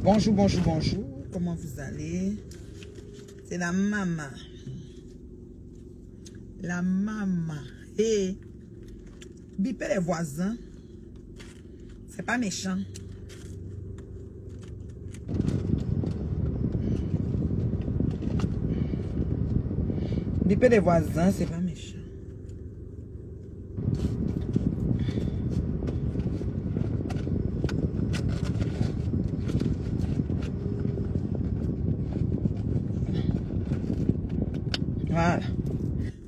Bonjour, bonjour, bonjour. Comment vous allez? C'est la maman. La maman. Et biper les voisins. C'est pas méchant. Biper les voisins, c'est pas méchant. Voilà.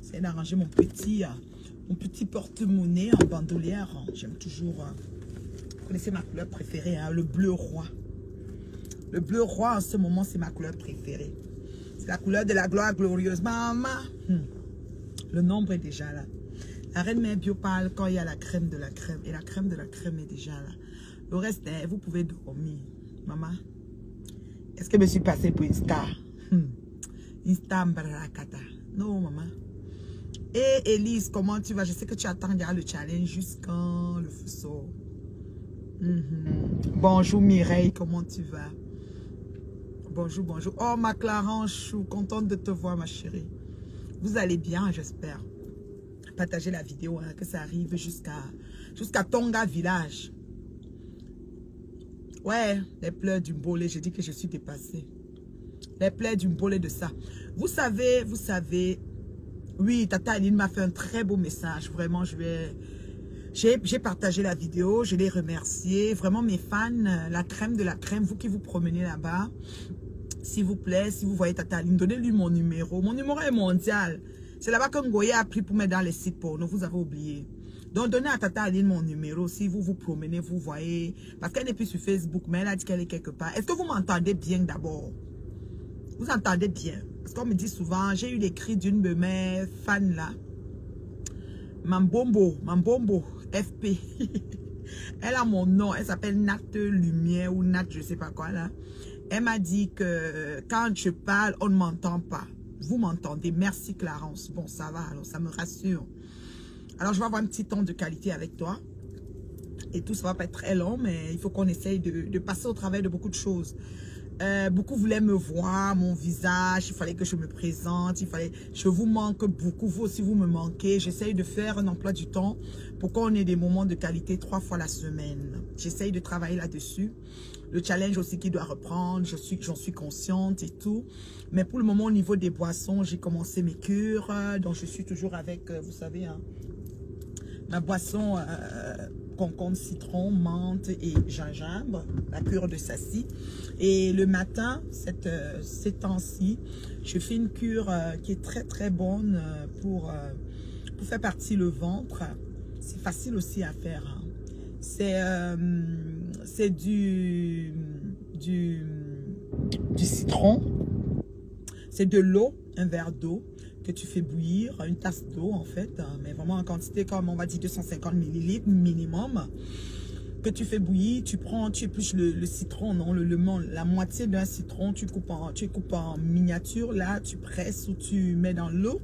C'est d'arranger mon petit porte-monnaie en bandoulière. J'aime toujours. Vous connaissez ma couleur préférée, hein, le bleu roi. Le bleu roi, en ce moment, c'est ma couleur préférée. C'est la couleur de la gloire glorieuse. Maman, le nombre est déjà là. La reine mère bio parle quand il y a la crème de la crème. Et la crème de la crème est déjà là. Le reste, vous pouvez dormir. Maman, est-ce que je me suis passée pour une star? Une star Mbarakata. Non, maman. Et Elise, comment tu vas? Je sais que tu attends le challenge jusqu'à le feu sort. Bonjour Mireille, comment tu vas? Bonjour, bonjour. Oh, ma Clarence, je suis contente de te voir, ma chérie. Vous allez bien, j'espère. Partagez la vidéo, hein, que ça arrive jusqu'à Tonga Village. Ouais, les pleurs du Mbolé, j'ai dit que je suis dépassée. Les pleurs du Mbolé de ça. Vous savez, oui, Tata Aline m'a fait un très beau message. Vraiment, j'ai partagé la vidéo, je l'ai remercié. Vraiment, mes fans, la crème de la crème, vous qui vous promenez là-bas, s'il vous plaît, si vous voyez Tata Aline, donnez-lui mon numéro. Mon numéro est mondial. C'est là-bas que Ngoye a pris pour mettre dans les sites porno. Vous avez oublié. Donc, donnez à Tata Aline mon numéro. Si vous vous promenez, vous voyez. Parce qu'elle n'est plus sur Facebook, mais elle a dit qu'elle est quelque part. Est-ce que vous m'entendez bien d'abord? Vous entendez bien? Parce qu'on me dit souvent, j'ai eu les cris d'une de mes fans là. Mambombo, FP. Elle a mon nom, elle s'appelle Nat Lumière ou Nat je sais pas quoi là. Elle m'a dit que quand je parle, on ne m'entend pas. Vous m'entendez? Merci Clarence. Bon, ça va, alors ça me rassure. Alors je vais avoir un petit temps de qualité avec toi. Et tout ça va pas être très long, mais il faut qu'on essaye de passer au travers de beaucoup de choses. Beaucoup voulaient me voir, mon visage, il fallait que je me présente, je vous manque beaucoup, vous aussi vous me manquez. J'essaye de faire un emploi du temps pour qu'on ait des moments de qualité 3 fois la semaine. J'essaye de travailler là-dessus. Le challenge aussi qui doit reprendre, j'en suis consciente et tout. Mais pour le moment, au niveau des boissons, j'ai commencé mes cures, donc je suis toujours avec, vous savez, hein, ma boisson concombre, citron, menthe et gingembre, la cure de Sassi. Et le matin, ces temps-ci, je fais une cure qui est très très bonne pour faire partir le ventre. C'est facile aussi à faire. Hein. C'est du citron, c'est de l'eau, un verre d'eau que tu fais bouillir, une tasse d'eau en fait, mais vraiment en quantité comme on va dire 250 ml minimum, que tu fais bouillir, tu épluches le citron, non, la moitié d'un citron, tu coupes en miniature, là tu presses ou tu mets dans l'eau,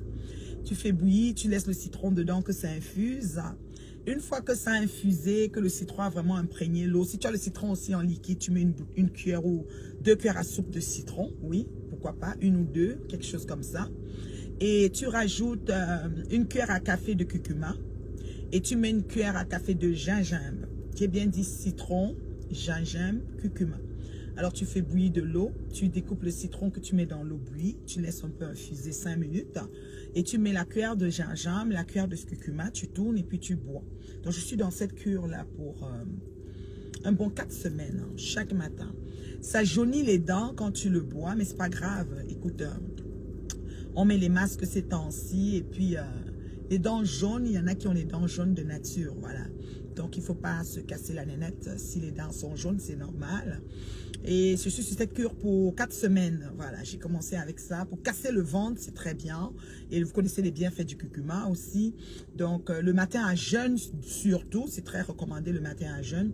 tu fais bouillir, tu laisses le citron dedans que ça infuse. Une fois que ça a infusé, que le citron a vraiment imprégné l'eau, si tu as le citron aussi en liquide, tu mets une cuillère ou 2 cuillères à soupe de citron, oui, pourquoi pas, 1 ou 2, quelque chose comme ça. Et tu rajoutes une cuillère à café de curcuma et tu mets une cuillère à café de gingembre. J'ai bien dit citron, gingembre, curcuma. Alors tu fais bouillir de l'eau, tu découpes le citron que tu mets dans l'eau bouillie, tu laisses un peu infuser 5 minutes et tu mets la cuillère de gingembre, la cuillère de curcuma, tu tournes et puis tu bois. Donc je suis dans cette cure là pour un bon 4 semaines, hein, chaque matin. Ça jaunit les dents quand tu le bois, mais c'est pas grave. Écoute, on met les masques ces temps-ci et puis les dents jaunes, il y en a qui ont les dents jaunes de nature, voilà. Donc il ne faut pas se casser la nénette si les dents sont jaunes, c'est normal. Et je suis sur cette cure pour 4 semaines, voilà. J'ai commencé avec ça pour casser le ventre, c'est très bien. Et vous connaissez les bienfaits du curcuma aussi. Donc le matin à jeûne surtout, c'est très recommandé le matin à jeûne.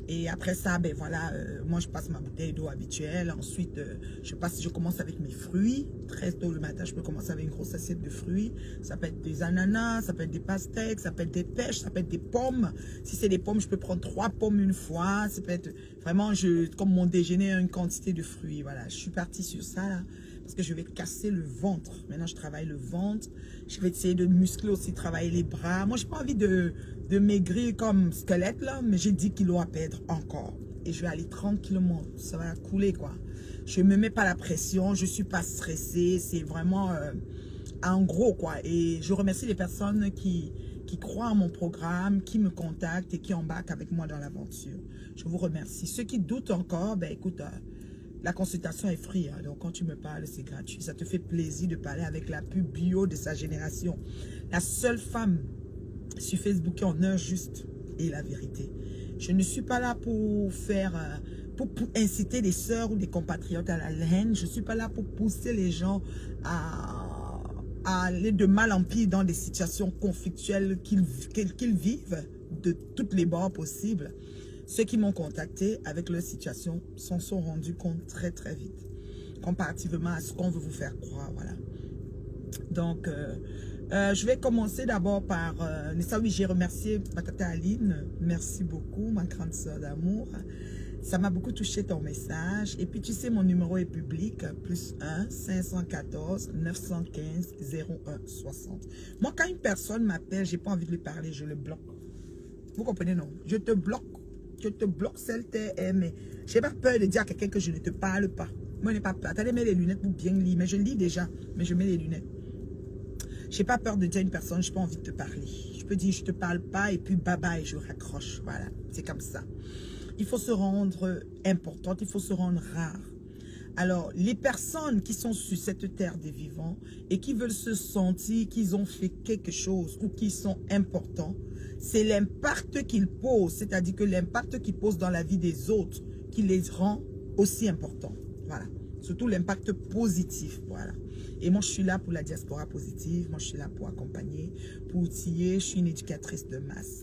Et après ça, ben voilà, moi je passe ma bouteille d'eau habituelle. Ensuite, je commence avec mes fruits. Très tôt le matin, je peux commencer avec une grosse assiette de fruits. Ça peut être des ananas, ça peut être des pastèques, ça peut être des pêches, ça peut être des pommes. Si c'est des pommes, je peux prendre 3 pommes une fois. Ça peut être vraiment, comme mon déjeuner, une quantité de fruits. Voilà, je suis partie sur ça là, parce que je vais casser le ventre. Maintenant, je travaille le ventre. Je vais essayer de muscler aussi, travailler les bras. Moi, je n'ai pas envie de maigrir comme squelette là, mais j'ai 10 kilos à perdre encore. Et je vais aller tranquillement. Ça va couler quoi. Je ne me mets pas la pression. Je ne suis pas stressée. C'est vraiment en gros quoi. Et je remercie les personnes qui croient en mon programme, qui me contactent et qui embarquent avec moi dans l'aventure. Je vous remercie. Ceux qui doutent encore, ben écoute, la consultation est free. Hein, donc quand tu me parles, c'est gratuit. Ça te fait plaisir de parler avec la plus bio de sa génération. La seule femme sur Facebook qui en heure juste et la vérité. Je ne suis pas là pour faire, pour inciter des sœurs ou des compatriotes à la haine. Je ne suis pas là pour pousser les gens à aller de mal en pire dans des situations conflictuelles qu'ils vivent de toutes les bords possibles. Ceux qui m'ont contacté avec leur situation s'en sont rendus compte très très vite, comparativement à ce qu'on veut vous faire croire. Voilà. Donc, je vais commencer d'abord par... oui, j'ai remercié ma tata Aline. Merci beaucoup, ma grande soeur d'amour. Ça m'a beaucoup touché ton message. Et puis, tu sais, mon numéro est public. +1 514 915 01 60. Moi, quand une personne m'appelle, j'ai pas envie de lui parler, je le bloque. Vous comprenez, non? Je te bloque. Je te bloque, celle t'es mais j'ai pas peur de dire à quelqu'un que je ne te parle pas. Moi, je n'ai pas peur. Attendez, mets les lunettes pour bien lire. Mais je lis déjà, mais je mets les lunettes. J'ai pas peur de dire à une personne, je n'ai pas envie de te parler. Je peux dire, je te parle pas et puis bye bye, je raccroche. Voilà, c'est comme ça. Il faut se rendre importante, il faut se rendre rare. Alors, les personnes qui sont sur cette terre des vivants et qui veulent se sentir qu'ils ont fait quelque chose ou qui sont importants, c'est l'impact qu'ils posent, c'est-à-dire que l'impact qu'ils posent dans la vie des autres qui les rend aussi importants. Voilà. Surtout l'impact positif. Voilà. Et moi, je suis là pour la diaspora positive. Moi, je suis là pour accompagner, pour outiller. Je suis une éducatrice de masse.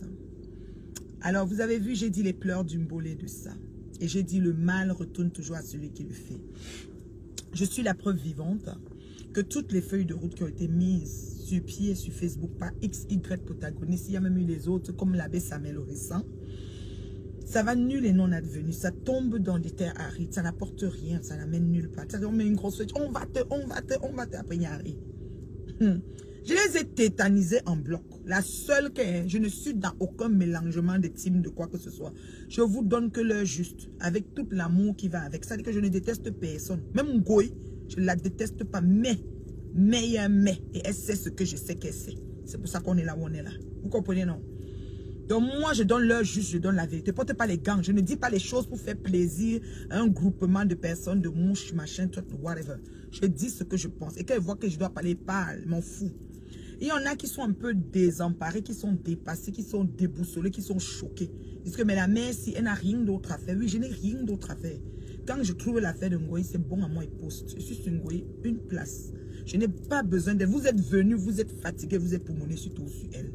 Alors, vous avez vu, j'ai dit les pleurs d'une bolée de ça. Et j'ai dit le mal retourne toujours à celui qui le fait. Je suis la preuve vivante que toutes les feuilles de route qui ont été mises sur pied sur Facebook par XY protagonistes, il y a même eu les autres comme l'abbé Samuel au récent, ça va nul et non advenu. Ça tombe dans des terres arides. Ça n'apporte rien. Ça n'amène nulle part. Ça met une grosse feuille. On va te. Après, il y a rien. Je les ai tétanisés en bloc. La seule que je ne suis dans aucun mélangement de team de quoi que ce soit. Je vous donne que l'heure juste. Avec tout l'amour qui va avec. Ça dit que je ne déteste personne. Même Ngoï, je ne la déteste pas. Mais il y a un mais. Et elle sait ce que je sais qu'elle sait. C'est pour ça qu'on est là où on est là. Vous comprenez, non? Donc moi, je donne l'heure juste, je donne la vérité. Portez pas les gants. Je ne dis pas les choses pour faire plaisir à un groupement de personnes, de mouches, machin, tout, whatever. Je dis ce que je pense. Et qu'elle voit que je dois parler, parle, m'en fous. Il y en a qui sont un peu désemparés, qui sont dépassés, qui sont déboussolés, qui sont choqués. Ils disent que mais la mère, si elle n'a rien d'autre à faire. Oui, je n'ai rien d'autre à faire. Quand je trouve l'affaire de Ngoï, c'est bon à moi et poste. Je suis sur Ngoï, une place. Je n'ai pas besoin de... Vous êtes venus, vous êtes fatigués, vous êtes poumonés surtout sur elle.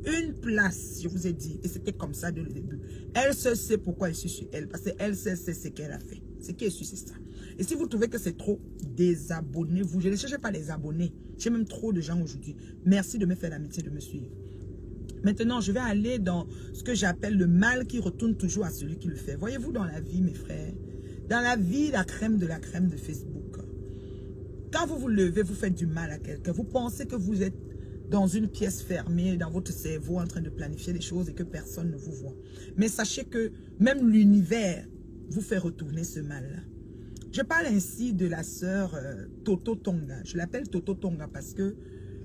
Une place, je vous ai dit. Et c'était comme ça dès le début. Elle seule sait pourquoi je suis sur elle. Parce qu'elle seule sait ce qu'elle a fait. Ce qui est sûr, c'est ça. Et si vous trouvez que c'est trop, désabonnez-vous. Je ne cherche pas les abonnés. J'ai même trop de gens aujourd'hui. Merci de me faire l'amitié de me suivre. Maintenant, je vais aller dans ce que j'appelle le mal qui retourne toujours à celui qui le fait. Voyez-vous dans la vie, mes frères, dans la vie, la crème de Facebook. Quand vous vous levez, vous faites du mal à quelqu'un. Vous pensez que vous êtes dans une pièce fermée, dans votre cerveau, en train de planifier des choses et que personne ne vous voit. Mais sachez que même l'univers vous fait retourner ce mal-là. Je parle ainsi de la sœur Toto Tonga. Je l'appelle Toto Tonga parce que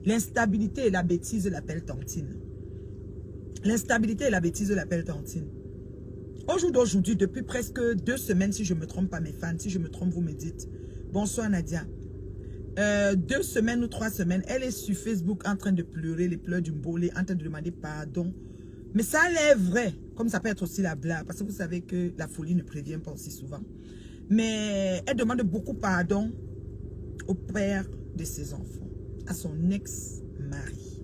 l'instabilité et la bêtise l'appellent Tantine. L'instabilité et la bêtise l'appellent Tantine. Au jour d'aujourd'hui, depuis presque 2 semaines, si je ne me trompe pas mes fans, si je me trompe, vous me dites. Bonsoir Nadia. 2 semaines ou 3 semaines, elle est sur Facebook en train de pleurer, les pleurs d'une bolée, en train de demander pardon. Mais ça l'est vrai, comme ça peut être aussi la blague, parce que vous savez que la folie ne prévient pas aussi souvent. Mais elle demande beaucoup pardon au père de ses enfants, à son ex-mari.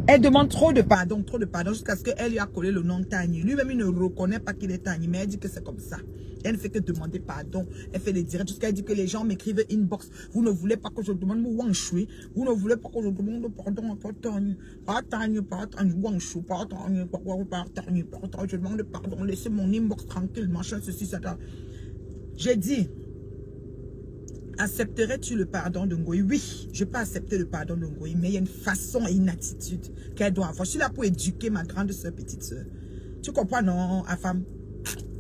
Elle demande trop de pardon jusqu'à ce qu'elle lui a collé le nom Tani. Lui-même, il ne reconnaît pas qu'il est Tani, mais elle dit que c'est comme ça. Elle ne fait que demander pardon. Elle fait des directs jusqu'à elle dit que les gens m'écrivent inbox. Vous ne voulez pas que je demande Wangshui. Vous ne voulez pas que je demande pardon à Tani. Pas Tani, Wangshui, pas Tani. Je demande pardon. Laissez mon inbox tranquille, machin, ceci, ça. J'ai dit, accepterais-tu le pardon de Ngoï? Oui, je peux accepter le pardon de Ngoï, mais il y a une façon et une attitude qu'elle doit avoir. Je suis là pour éduquer ma grande soeur, petite soeur. Tu comprends, non, à femme?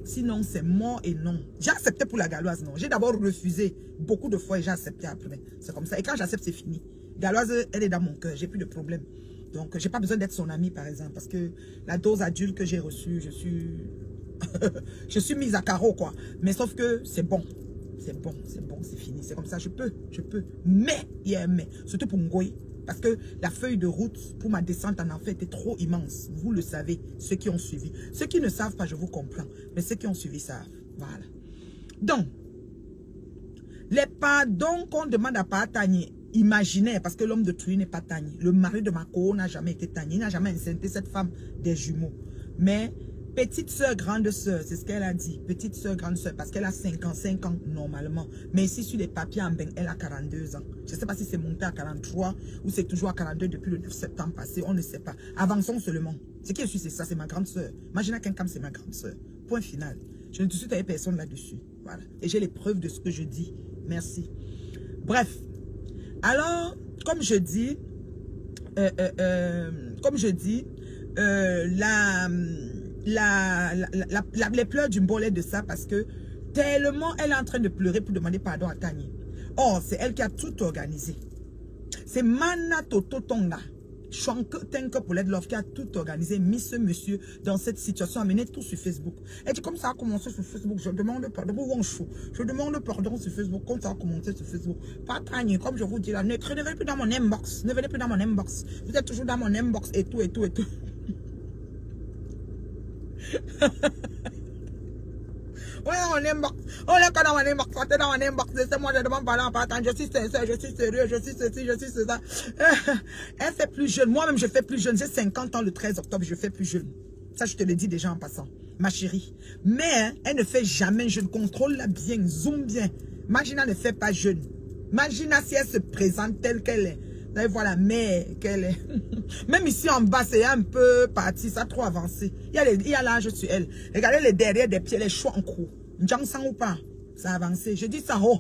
Sinon, c'est mort et non. J'ai accepté pour la Galoise, non. J'ai d'abord refusé beaucoup de fois et j'ai accepté après. C'est comme ça. Et quand j'accepte, c'est fini. Galoise, elle est dans mon cœur. J'ai plus de problème. Donc, j'ai pas besoin d'être son amie, par exemple. Parce que la dose adulte que j'ai reçue, je suis... je suis mise à carreau, quoi. Mais sauf que c'est bon. C'est bon, c'est fini. C'est comme ça, je peux. Mais, il y a un mais. Surtout pour Ngoï. Parce que la feuille de route pour ma descente en enfer était trop immense. Vous le savez, ceux qui ont suivi. Ceux qui ne savent pas, je vous comprends. Mais ceux qui ont suivi savent. Voilà. Donc, les pardons qu'on demande à Patani, imaginez, parce que l'homme de Tui n'est pas Tani. Le mari de Mako n'a jamais été Tani. Il n'a jamais incenté cette femme des jumeaux. Mais... petite soeur, grande soeur, c'est ce qu'elle a dit. Petite soeur, grande soeur, parce qu'elle a 55 ans normalement. Mais ici, sur les papiers en bain, elle a 42 ans. Je ne sais pas si c'est monté à 43 ou c'est toujours à 42 depuis le 9 septembre passé. On ne sait pas. Avançons seulement. Ce qui est sûr, c'est ça, c'est ma grande soeur. Imaginez quelqu'un, c'est ma grande soeur. Point final. Je ne discute avec personne là-dessus. Voilà. Et j'ai les preuves de ce que je dis. Merci. Bref. Alors, comme je dis, les pleurs du bolet de ça parce que tellement elle est en train de pleurer pour demander pardon à Tani. Or, c'est elle qui a tout organisé. C'est Mana Toto Tonga, Tenke pour l'aide Love qui a tout organisé, mis ce monsieur dans cette situation, amené tout sur Facebook. Elle dit comme ça a commencé sur Facebook, je demande pardon, je demande pardon sur Facebook, comme ça a commencé sur Facebook. Pas Tani, comme je vous dis là, ne venez plus dans mon inbox, ne venez plus dans mon inbox. Vous êtes toujours dans mon inbox et tout. Ouais, on inbox. On est quand dans mon inbox. Sortez dans mon inbox. Laissez-moi, je demande pas là, je suis sincère, je suis sérieux, je suis ceci, je suis cela. Elle fait plus jeune. Moi-même, je fais plus jeune. J'ai 50 ans le 13 octobre, je fais plus jeune. Ça, je te le dis déjà en passant. Ma chérie. Mais, elle ne fait jamais jeune. Contrôle-la bien, zoom bien. Magina ne fait pas jeune. Magina, si elle se présente telle qu'elle est. Là, voilà, mais qu'elle est. Même ici en bas, c'est un peu parti, ça a trop avancé. Il y a l'âge sur elle. Regardez les derrière des pieds, les choix en cours. N'jang sang ou pas, ça a avancé. Je dis ça, oh,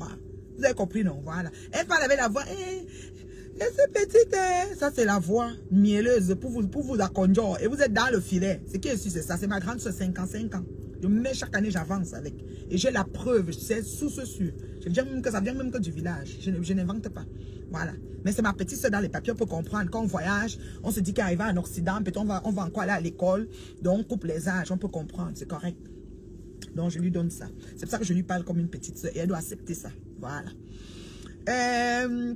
vous avez compris, non? Voilà. Elle parle avec la voix. C'est petite, ça c'est la voix mielleuse pour vous acconduire. Et vous êtes dans le filet. Ce qui est sûr, c'est ça. C'est ma grande soeur, 55 ans. Mais chaque année, j'avance avec. Et j'ai la preuve, c'est sous ce sûr. Je dis même que ça vient même que du village. Je n'invente pas. Voilà. Mais c'est ma petite soeur dans les papiers, on peut comprendre. Quand on voyage, on se dit qu'arriver en Occident, peut-être on va encore aller à l'école. Donc, on coupe les âges, on peut comprendre. C'est correct. Donc, je lui donne ça. C'est pour ça que je lui parle comme une petite soeur. Et elle doit accepter ça. Voilà.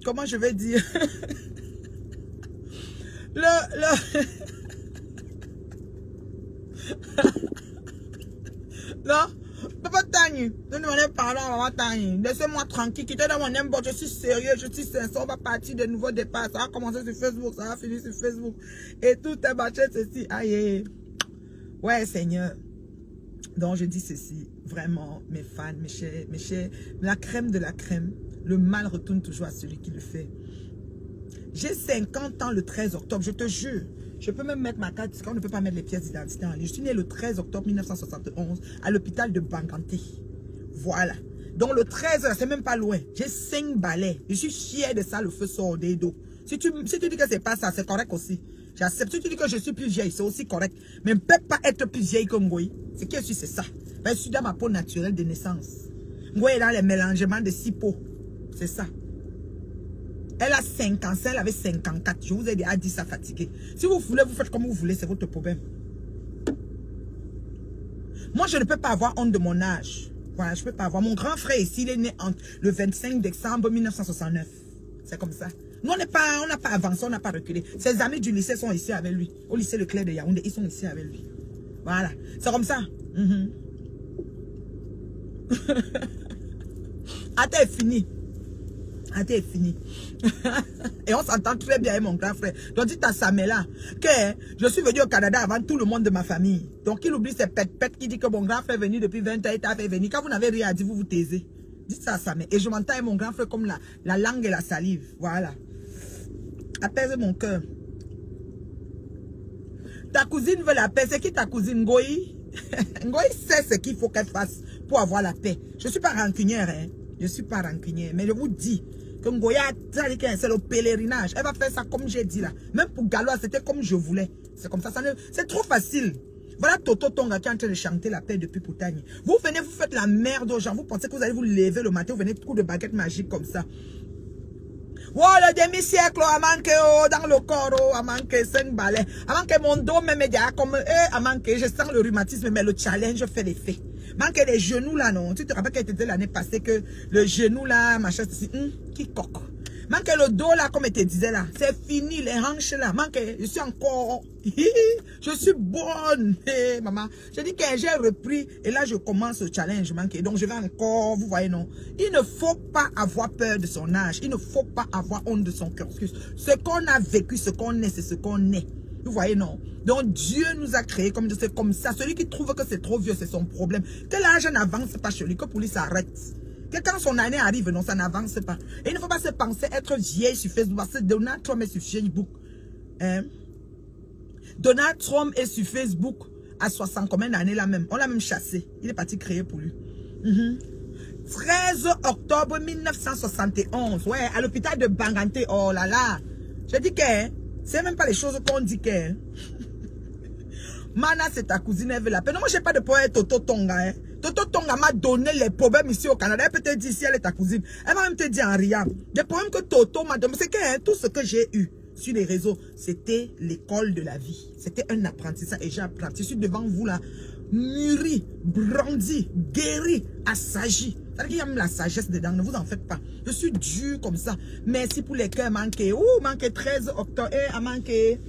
Comment je vais dire? Non, papa Tani, ne demandez pardon à maman Tani. Laissez-moi tranquille, quittez dans mon inbox, je suis sérieux, je suis sincère, on va partir de nouveaux départs. Ça va commencer sur Facebook, ça va finir sur Facebook. Et tout est marché ceci. Aïe. Ouais, Seigneur. Donc, je dis ceci, vraiment, mes fans, mes chers, la crème de la crème, le mal retourne toujours à celui qui le fait. J'ai 50 ans le 13 octobre, je te jure. Je peux même mettre ma carte, parce qu'on ne peut pas mettre les pièces d'identité en ligne. Je suis né le 13 octobre 1971 à l'hôpital de Banganté. Voilà. Donc le 13, c'est même pas loin. J'ai 5 balais. Je suis fier de ça, le feu sort des dos. Si tu dis que c'est pas ça, c'est correct aussi. J'accepte. Si tu dis que je suis plus vieille, c'est aussi correct. Mais ne peut pas être plus vieille que Ngoï. Ce qui est sûr, c'est ça. Ben, je suis dans ma peau naturelle de naissance. Ngoï est dans les mélangements de 6 peaux. C'est ça. Elle a 50, elle avait 54. Je vous ai déjà dit ça fatigué. Si vous voulez, vous faites comme vous voulez, c'est votre problème. Moi, je ne peux pas avoir honte de mon âge. Voilà, je ne peux pas avoir. Mon grand frère ici, il est né le 25 décembre 1969. C'est comme ça. Nous, on n'a pas avancé, on n'a pas reculé. Ses amis du lycée sont ici avec lui. Au lycée Leclerc de Yaoundé, ils sont ici avec lui. Voilà. C'est comme ça. Attends, fini. est fini. Et on s'entend très bien avec mon grand frère. Donc dites à Samela que je suis venu au Canada avant tout le monde de ma famille. Donc il oublie ces pètes qui dit que mon grand frère est venu depuis 20 ans, il t'a fait venir. Quand vous n'avez rien à dire, vous vous taisez. Dites ça à Samela. Et je m'entends avec mon grand frère comme la langue et la salive. Voilà. Apaise mon cœur. Ta cousine veut la paix. C'est qui ta cousine, Ngoï? Ngoï sait ce qu'il faut qu'elle fasse pour avoir la paix. Je ne suis pas rancunière, hein. Je ne suis pas rancunière. Mais je vous dis que Ngoya, c'est le pèlerinage. Elle va faire ça comme j'ai dit là. Même pour Galois, c'était comme je voulais. C'est comme ça. C'est trop facile. Voilà Toto Tonga qui est en train de chanter la paix depuis Poutani. Vous venez, vous faites la merde aux gens. Vous pensez que vous allez vous lever le matin. Vous venez coup de baguette magique comme ça. Oh, le demi-siècle a manqué dans le corps, a manqué 5 balais. A manqué mon dos, même comme a manqué. Je sens le rhumatisme, mais le challenge fait l'effet. Manque les genoux là, non. Tu te rappelles qu'elle était l'année passée que le genou là, machin, qui coque. Manque le dos là, comme elle te disait là. C'est fini, les hanches là. Manque, je suis encore. Je suis bonne. Hey, maman. Je dis que j'ai repris et là je commence le challenge. Manque. Donc je vais encore, vous voyez, non. Il ne faut pas avoir peur de son âge. Il ne faut pas avoir honte de son cursus. Ce qu'on a vécu, ce qu'on est, c'est ce qu'on est. Vous voyez, non? Donc, Dieu nous a créés comme c'est comme ça. Celui qui trouve que c'est trop vieux, c'est son problème. Que l'âge n'avance pas chez lui, que pour lui, ça arrête. Que quand son année arrive, non, ça n'avance pas. Et il ne faut pas se penser être vieille sur Facebook. Parce que Donald Trump est sur Facebook. Hein? Donald Trump est sur Facebook à 60 combien d'années là même. On l'a même chassé. Il est parti créer pour lui. 13 octobre 1971. Ouais, à l'hôpital de Banganté. Oh là là. Je dis que... c'est même pas les choses qu'on dit que... Mana, c'est ta cousine, elle veut la paix. Non, moi, j'ai pas de problème avec Toto Tonga. Hein. Toto Tonga m'a donné les problèmes ici au Canada. Elle peut te dire si elle est ta cousine. Elle va même te dire en riant. Les problèmes que Toto m'a donné, c'est que hein, tout ce que j'ai eu sur les réseaux, c'était l'école de la vie. C'était un apprentissage et j'ai appris. Je suis devant vous là, mûri, brandi, guéri, assagi. C'est-à-dire qu'il y a même la sagesse dedans, ne vous en faites pas. Je suis dur comme ça. Merci pour les cœurs manqués. Ouh, manqué 13 octobre. Eh, a manqué.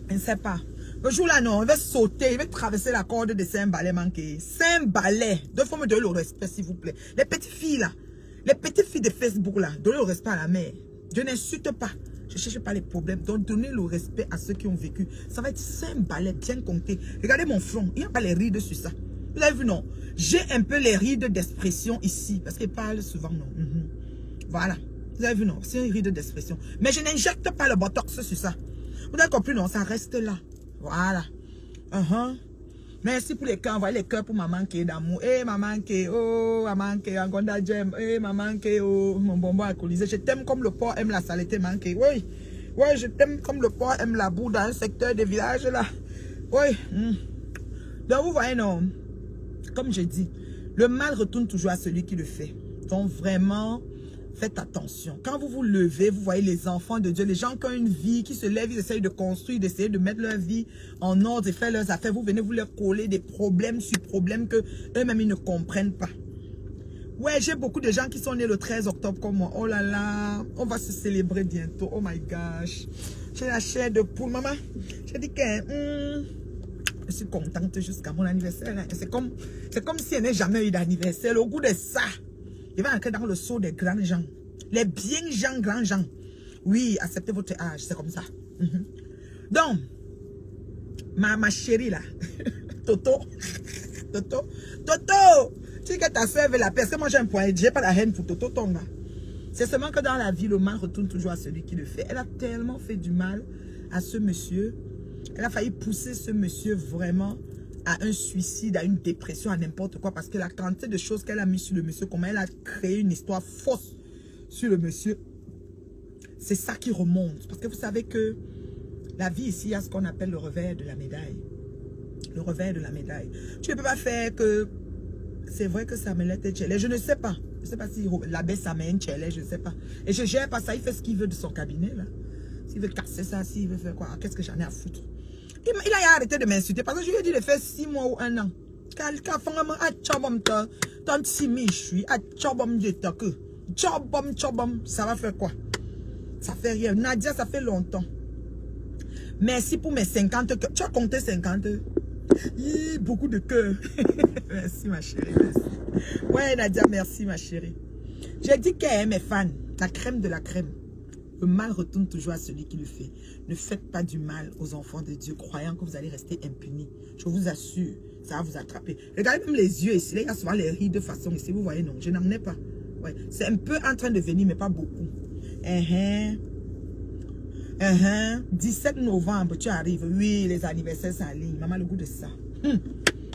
Je ne sais pas. Le jour là, non, il va sauter, il va traverser la corde de 5 balais manqués. 5 balais. Deux fois me donner le respect, s'il vous plaît. Les petites filles là, les petites filles de Facebook là, donnez le respect à la mère. Je n'insulte pas. Je ne cherche pas les problèmes. Donc, donnez le respect à ceux qui ont vécu. Ça va être 5 balais bien comptés. Regardez mon front. Il n'y a pas les rides sur ça. Vous avez vu, non? J'ai un peu les rides d'expression ici. Parce qu'il parle souvent, non? Voilà. Vous avez vu, non? C'est une ride d'expression. Mais je n'injecte pas le botox sur ça. Vous avez compris, non? Ça reste là. Voilà. Merci pour les cœurs. Envoyez les cœurs pour maman qui est d'amour. Eh, maman qui est, oh, maman qui est en gonda gem. Eh, maman qui est, oh, mon bonbon alcoolisé. Je t'aime comme le porc aime la saleté, maman qui est. Oui. Oui, je t'aime comme le porc aime la boue dans un secteur des villages là. Oui. Donc, vous voyez, non? Comme je dis, le mal retourne toujours à celui qui le fait. Donc, vraiment, faites attention. Quand vous vous levez, vous voyez les enfants de Dieu, les gens qui ont une vie, qui se lèvent, ils essayent de construire, d'essayer de mettre leur vie en ordre et faire leurs affaires. Vous venez vous leur coller des problèmes sur problèmes que eux-mêmes, ils ne comprennent pas. Ouais, j'ai beaucoup de gens qui sont nés le 13 octobre comme moi. Oh là là, on va se célébrer bientôt. Oh my gosh. J'ai la chair de poule, maman. J'ai dit que... je suis contente jusqu'à mon anniversaire. Hein. C'est comme si elle n'ait jamais eu d'anniversaire. Au goût de ça, il va entrer dans le seau des grands gens. Les bien gens, grands gens. Oui, acceptez votre âge. C'est comme ça. Donc, ma chérie là, Toto, tu dis que ta soeur veut la paix. Parce que moi j'ai un point. J'ai pas la haine pour Toto Tonga. C'est seulement que dans la vie, le mal retourne toujours à celui qui le fait. Elle a tellement fait du mal à ce monsieur. Elle a failli pousser ce monsieur vraiment à un suicide, à une dépression, à n'importe quoi. Parce que la quantité de choses qu'elle a mis sur le monsieur, comment elle a créé une histoire fausse sur le monsieur, c'est ça qui remonte. Parce que vous savez que la vie ici, il y a ce qu'on appelle le revers de la médaille. Le revers de la médaille. Tu ne peux pas faire que... C'est vrai que ça me l'était tchélé. Je ne sais pas. Je ne sais pas si l'abbé ça mène tchélé, je ne sais pas. Et je ne gère pas ça. Il fait ce qu'il veut de son cabinet, là. S'il veut casser ça, s'il veut faire quoi, qu'est-ce que j'en ai à foutre? Il a arrêté de m'insulter parce que je lui ai dit de faire 6 mois ou 1 an. Quelqu'un fait vraiment à tchobom ta, tant si michoui, à tchobom de ta que. Tchobom, ça va faire quoi? Ça fait rien. Nadia, ça fait longtemps. Merci pour mes 50 cœurs. Tu as compté 50? Beaucoup de cœurs. Merci ma chérie. Merci. Ouais Nadia, merci ma chérie. J'ai dit qu'elle est mes fans. La crème de la crème. Le mal retourne toujours à celui qui le fait. Ne faites pas du mal aux enfants de Dieu, croyant que vous allez rester impunis. Je vous assure, ça va vous attraper. Regardez même les yeux ici. Là, il y a souvent les rides de façon ici. Vous voyez, non, je n'en ai pas. Ouais. C'est un peu en train de venir, mais pas beaucoup. 17 novembre, tu arrives. Oui, les anniversaires sont en ligne. Maman, le goût de ça.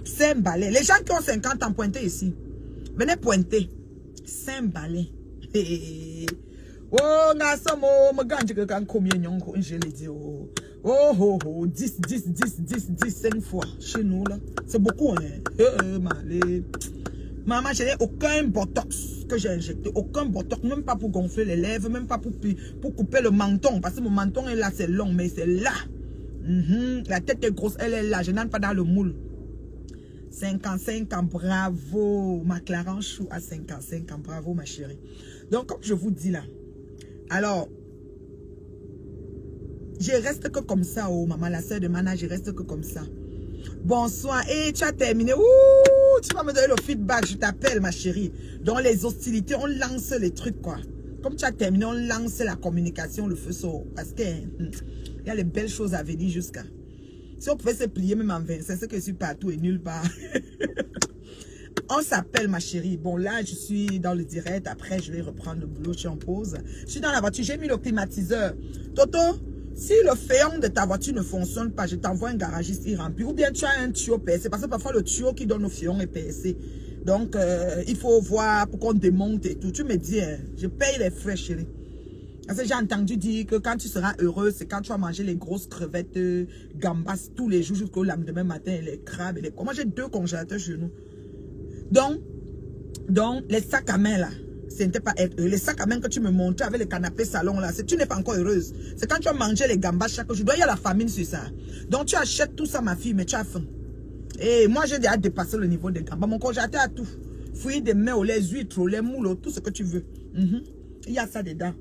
C'est un balai. Les gens qui ont 50 ans, pointez ici. Venez pointer. C'est un balai. Oh, je l'ai dit. Oh, 10, 5 fois. Chez nous, là. C'est beaucoup, hein. Maman, je n'ai aucun botox que j'ai injecté. Aucun botox. Même pas pour gonfler les lèvres. Même pas pour couper le menton. Parce que mon menton est là, c'est long. Mais c'est là. La tête est grosse. Elle est là. Je n'entre pas dans le moule. 55 ans, bravo. Ma Clara Chou à 55 ans. Bravo, ma chérie. Donc, comme je vous dis là. Alors, je reste que comme ça, oh maman, la soeur de Mana, je reste que comme ça. Bonsoir, et tu as terminé. Ouh, tu vas me donner le feedback, je t'appelle ma chérie. Dans les hostilités, on lance les trucs quoi. Comme tu as terminé, on lance la communication, le feu saut. Parce que il y a les belles choses à venir jusqu'à. Si on pouvait se plier même en 25, c'est que je suis partout et nulle part. On s'appelle ma chérie. Bon là je suis dans le direct. Après je vais reprendre le boulot. Je suis en pause. Je suis dans la voiture. J'ai mis le climatiseur. Toto, si le féon de ta voiture ne fonctionne pas, je t'envoie un garagiste y remplir. Ou bien tu as un tuyau PSC. Parce que parfois le tuyau qui donne au féon est PSC. Donc il faut voir pour qu'on démonte et tout. Tu me dis, hein, je paye les frais chérie. Parce que j'ai entendu dire que quand tu seras heureux, c'est quand tu vas manger les grosses crevettes, gambas tous les jours jusqu'au lendemain matin, les crabes et les... Moi j'ai 2 congélateurs chez nous. Donc, les sacs à main là, ce n'était pas être heureux. Les sacs à main que tu me montrais avec le canapé salon là, tu n'es pas encore heureuse. C'est quand tu as mangé les gambas chaque jour. Il y a la famine sur ça. Donc tu achètes tout ça ma fille, mais tu as faim. Et moi j'ai déjà dépassé le niveau des gambas. Mon congélateur a tout. Fruits de mer, les huîtres, les moules, tout ce que tu veux. Il y a ça dedans.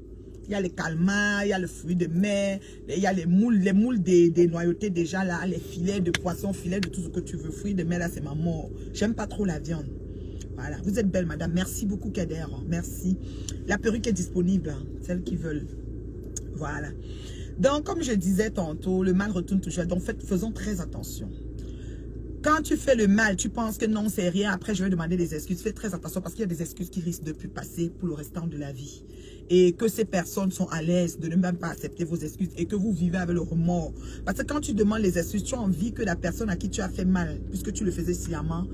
Il y a les calmars, il y a le fruit de mer, il y a les moules des noyautés déjà là, les filets de poisson, filets de tout ce que tu veux. Fruits de mer là, c'est ma mort. J'aime pas trop la viande. Voilà, vous êtes belle madame. Merci beaucoup Kader. Merci. La perruque est disponible, hein, celles qui veulent. Voilà. Donc comme je disais tantôt, le mal retourne toujours. Donc faisons très attention. Quand tu fais le mal, tu penses que non, c'est rien. Après, je vais demander des excuses. Fais très attention parce qu'il y a des excuses qui risquent de plus passer pour le restant de la vie. Et que ces personnes sont à l'aise de ne même pas accepter vos excuses et que vous vivez avec le remords. Parce que quand tu demandes les excuses, tu as envie que la personne à qui tu as fait mal, puisque tu le faisais sciemment,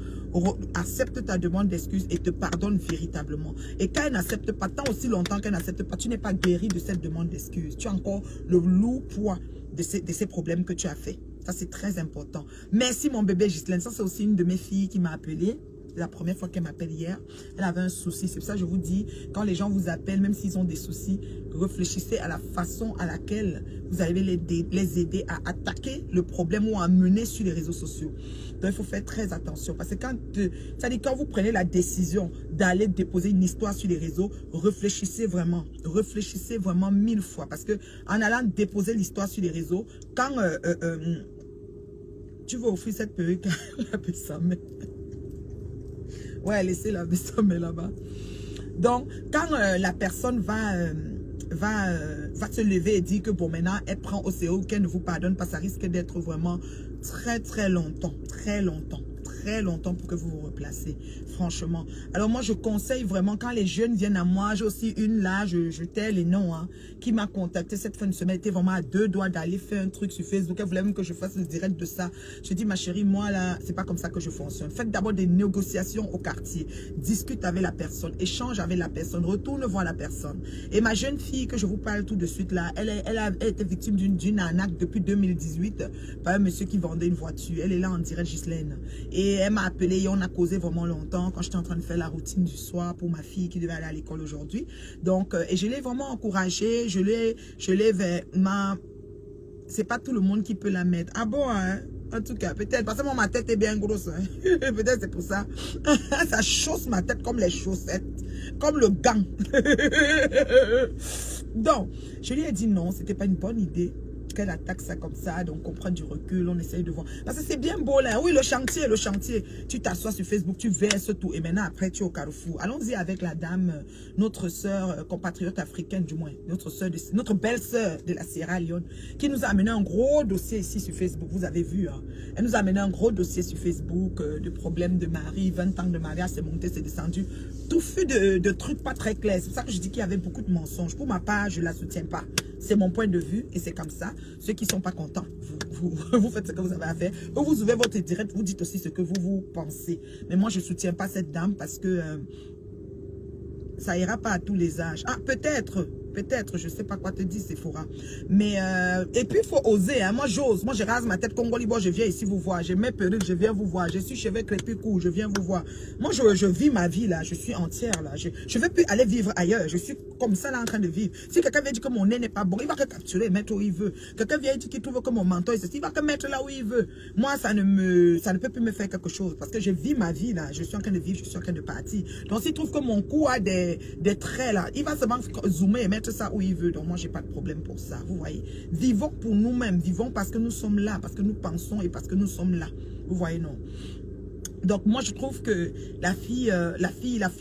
accepte ta demande d'excuses et te pardonne véritablement. Et quand elle n'accepte pas, tant aussi longtemps qu'elle n'accepte pas, tu n'es pas guéri de cette demande d'excuses. Tu as encore le lourd poids de ces problèmes que tu as fait. Ça, c'est très important. Merci, mon bébé Ghislaine. Ça, c'est aussi une de mes filles qui m'a appelée. La première fois qu'elle m'appelle hier, elle avait un souci. C'est pour ça que je vous dis, quand les gens vous appellent, même s'ils ont des soucis, réfléchissez à la façon à laquelle vous allez les aider à attaquer le problème ou à mener sur les réseaux sociaux. Donc, il faut faire très attention. Parce que quand vous prenez la décision d'aller déposer une histoire sur les réseaux, réfléchissez vraiment. Réfléchissez vraiment 1000 fois. Parce que en allant déposer l'histoire sur les réseaux, quand tu veux offrir cette perruque à Bessamé. Ouais, laissez la Bessamé là-bas. Donc, quand la personne va se lever et dire que bon, maintenant, elle prend au CO, qu'elle ne vous pardonne pas, ça risque d'être vraiment très longtemps pour que vous vous replacez, franchement. Alors moi, je conseille vraiment, quand les jeunes viennent à moi, j'ai aussi une là, je tais les noms, hein, qui m'a contacté cette fin de semaine, était vraiment à 2 doigts d'aller faire un truc sur Facebook, elle voulait même que je fasse le direct de ça. Je dis, ma chérie, moi là, c'est pas comme ça que je fonctionne. Faites d'abord des négociations au quartier, discute avec la personne, échange avec la personne, retourne voir la personne. Et ma jeune fille que je vous parle tout de suite là, elle a été victime d'une arnaque depuis 2018 par un monsieur qui vendait une voiture. Elle est là en direct, Ghislaine. Et elle m'a appelé et on a causé vraiment longtemps quand j'étais en train de faire la routine du soir pour ma fille qui devait aller à l'école aujourd'hui. Donc, et je l'ai vraiment encouragée, je l'ai vraiment... C'est pas tout le monde qui peut la mettre. Ah bon, hein? En tout cas, peut-être, parce que moi, ma tête est bien grosse. Hein? Peut-être c'est pour ça. Ça chausse ma tête comme les chaussettes, comme le gant. Donc, je lui ai dit non, c'était pas une bonne idée. qu'elle attaque ça comme ça, donc on prend du recul, on essaye de voir. Parce que c'est bien beau là. Oui, le chantier. Tu t'assois sur Facebook, tu verses tout. Et maintenant, après, tu es au carrefour. Allons-y avec la dame, notre sœur, compatriote africaine du moins. Notre belle-sœur de la Sierra Leone, qui nous a amené un gros dossier ici sur Facebook. Vous avez vu, hein? Elle nous a amené un gros dossier sur Facebook de problèmes de mari, 20 ans de mariage, c'est monté, c'est descendu. Tout fait de trucs pas très clairs. C'est pour ça que je dis qu'il y avait beaucoup de mensonges. Pour ma part, je ne la soutiens pas. C'est mon point de vue et c'est comme ça. Ceux qui ne sont pas contents, vous faites ce que vous avez à faire. Vous ouvrez votre direct, vous dites aussi ce que vous pensez. Mais moi, je ne soutiens pas cette dame parce que ça ira pas à tous les âges. Ah, peut-être, je sais pas quoi te dire, Sephora. Mais, et puis, il faut oser. Hein. Moi, j'ose. Moi, je rase ma tête congolais. Je viens ici vous voir. J'ai mes perruques, je viens vous voir. Je suis cheveux crépus courts, je viens vous voir. Moi, je vis ma vie, là. Je suis entière, là. Je ne veux plus aller vivre ailleurs. Je suis comme ça, là, en train de vivre. Si quelqu'un vient dire que mon nez n'est pas bon, il va que capturer et mettre où il veut. Quelqu'un vient dire qu'il trouve que mon menton est ceci, il va que mettre là où il veut. Moi, ça ne peut plus me faire quelque chose. Parce que je vis ma vie, là. Je suis en train de vivre, je suis en train de partir. Donc, s'il trouve que mon cou a des traits, là, il va seulement zoomer et mettre ça où il veut. Donc moi, j'ai pas de problème pour ça. Vous voyez. Vivons pour nous-mêmes. Vivons parce que nous sommes là. Parce que nous pensons et parce que nous sommes là. Vous voyez, non. Donc moi, je trouve que la fille,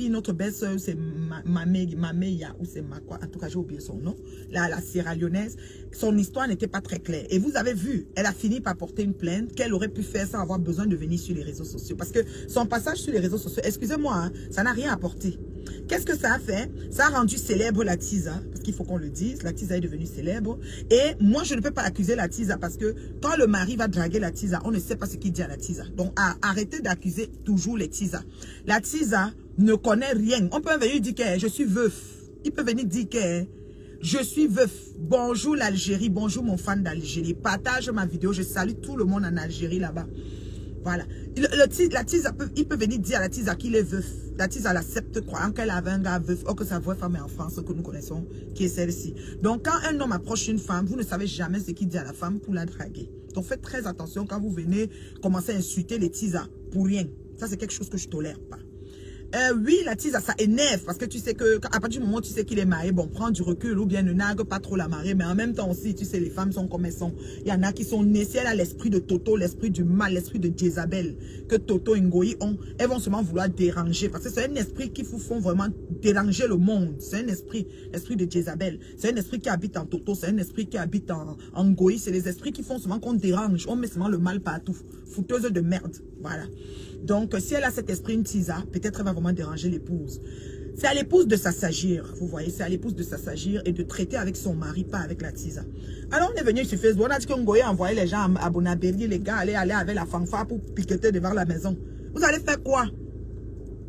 notre belle-sœur, c'est Mameya, ou c'est ma quoi. En tout cas, j'ai oublié son nom. La Sierra Leonaise. Son histoire n'était pas très claire. Et vous avez vu, elle a fini par porter une plainte qu'elle aurait pu faire sans avoir besoin de venir sur les réseaux sociaux. Parce que son passage sur les réseaux sociaux, excusez-moi, hein, ça n'a rien apporté. Qu'est-ce que ça a fait? Ça a rendu célèbre la Tisa, parce qu'il faut qu'on le dise, la Tisa est devenue célèbre. Et moi, je ne peux pas accuser la Tisa parce que quand le mari va draguer la Tisa, on ne sait pas ce qu'il dit à la Tisa. Donc, arrêtez d'accuser toujours les Tisa. La Tisa ne connaît rien. On peut venir dire que je suis veuf. Il peut venir dire que je suis veuf. Bonjour l'Algérie, bonjour mon fan d'Algérie. Partage ma vidéo, je salue tout le monde en Algérie là-bas. Voilà. La Tisa, il peut venir dire à la Tisa qu'il est veuf. La Tisa l'accepte, croyant qu'elle avait un gars veuf. Or que sa vraie femme est en France, que nous connaissons, qui est celle-ci. Donc, quand un homme approche une femme, vous ne savez jamais ce qu'il dit à la femme pour la draguer. Donc, faites très attention quand vous venez commencer à insulter les Tisa pour rien. Ça, c'est quelque chose que je ne tolère pas. Oui, la Tisa, ça énerve parce que tu sais que à partir du moment où tu sais qu'il est marié, bon, prends du recul ou bien ne nargue pas trop la mariée. Mais en même temps aussi, tu sais, les femmes sont comme elles sont. Il y en a qui sont nées, si elle a l'esprit de Toto, l'esprit du mal, l'esprit de Jézabel, que Toto et Ngoï ont, elles vont seulement vouloir déranger. Parce que c'est un esprit qui vous font vraiment déranger le monde. C'est un esprit, l'esprit de Jézabel. C'est un esprit qui habite en Toto, c'est un esprit qui habite en Ngoï. C'est les esprits qui font seulement qu'on dérange. On met seulement le mal partout. Fouteuse de merde. Voilà. Donc, si elle a cet esprit, une Tisa, peut-être elle va vraiment déranger l'épouse. C'est à l'épouse de s'assagir, vous voyez, c'est à l'épouse de s'assagir et de traiter avec son mari, pas avec la Tisa. Alors, on est venu sur Facebook, on a dit que Ngoye envoyait les gens à Bonabéry, les gars, aller avec la fanfare pour piqueter devant la maison. Vous allez faire quoi?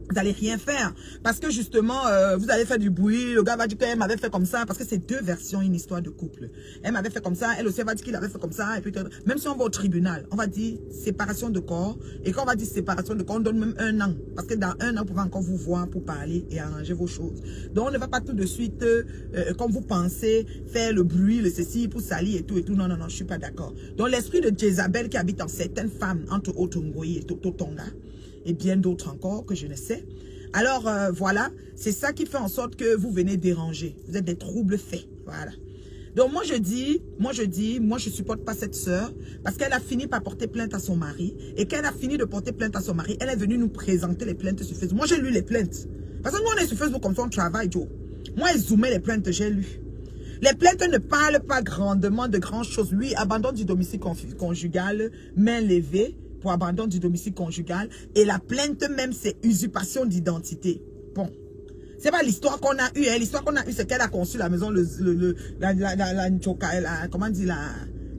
Vous n'allez rien faire. Parce que justement, vous allez faire du bruit. Le gars va dire qu'elle m'avait fait comme ça. Parce que c'est deux versions, une histoire de couple. Elle m'avait fait comme ça. Elle aussi va dire qu'il avait fait comme ça. Et puis, même si on va au tribunal, on va dire séparation de corps. Et quand on va dire séparation de corps, on donne même 1 an. Parce que dans 1 an, vous pouvez encore vous voir pour parler et arranger vos choses. Donc, on ne va pas tout de suite, comme vous pensez, faire le bruit, le ceci, pour salir et tout. Non, non, non, je ne suis pas d'accord. Donc, l'esprit de Jézabel qui habite en certaines femmes, entre autres Ngoyi et Toto Tonga, et bien d'autres encore que je ne sais. Alors, voilà, c'est ça qui fait en sorte que vous venez déranger. Vous êtes des troubles faits, voilà. Donc, moi, je supporte pas cette sœur parce qu'elle a fini par porter plainte à son mari. Et qu'elle a fini de porter plainte à son mari, elle est venue nous présenter les plaintes sur Facebook. Moi, j'ai lu les plaintes. Parce que nous, on est sur Facebook comme ça, on travaille, Joe. Moi, elle zoomait les plaintes, j'ai lu. Les plaintes ne parlent pas grandement de grandes choses. Oui, abandon du domicile conjugal, main levée, pour abandon du domicile conjugal. Et la plainte même, c'est usurpation d'identité. Bon. C'est pas l'histoire qu'on a eue. Hein. L'histoire qu'on a eue, c'est qu'elle a conçu la maison, comment dire,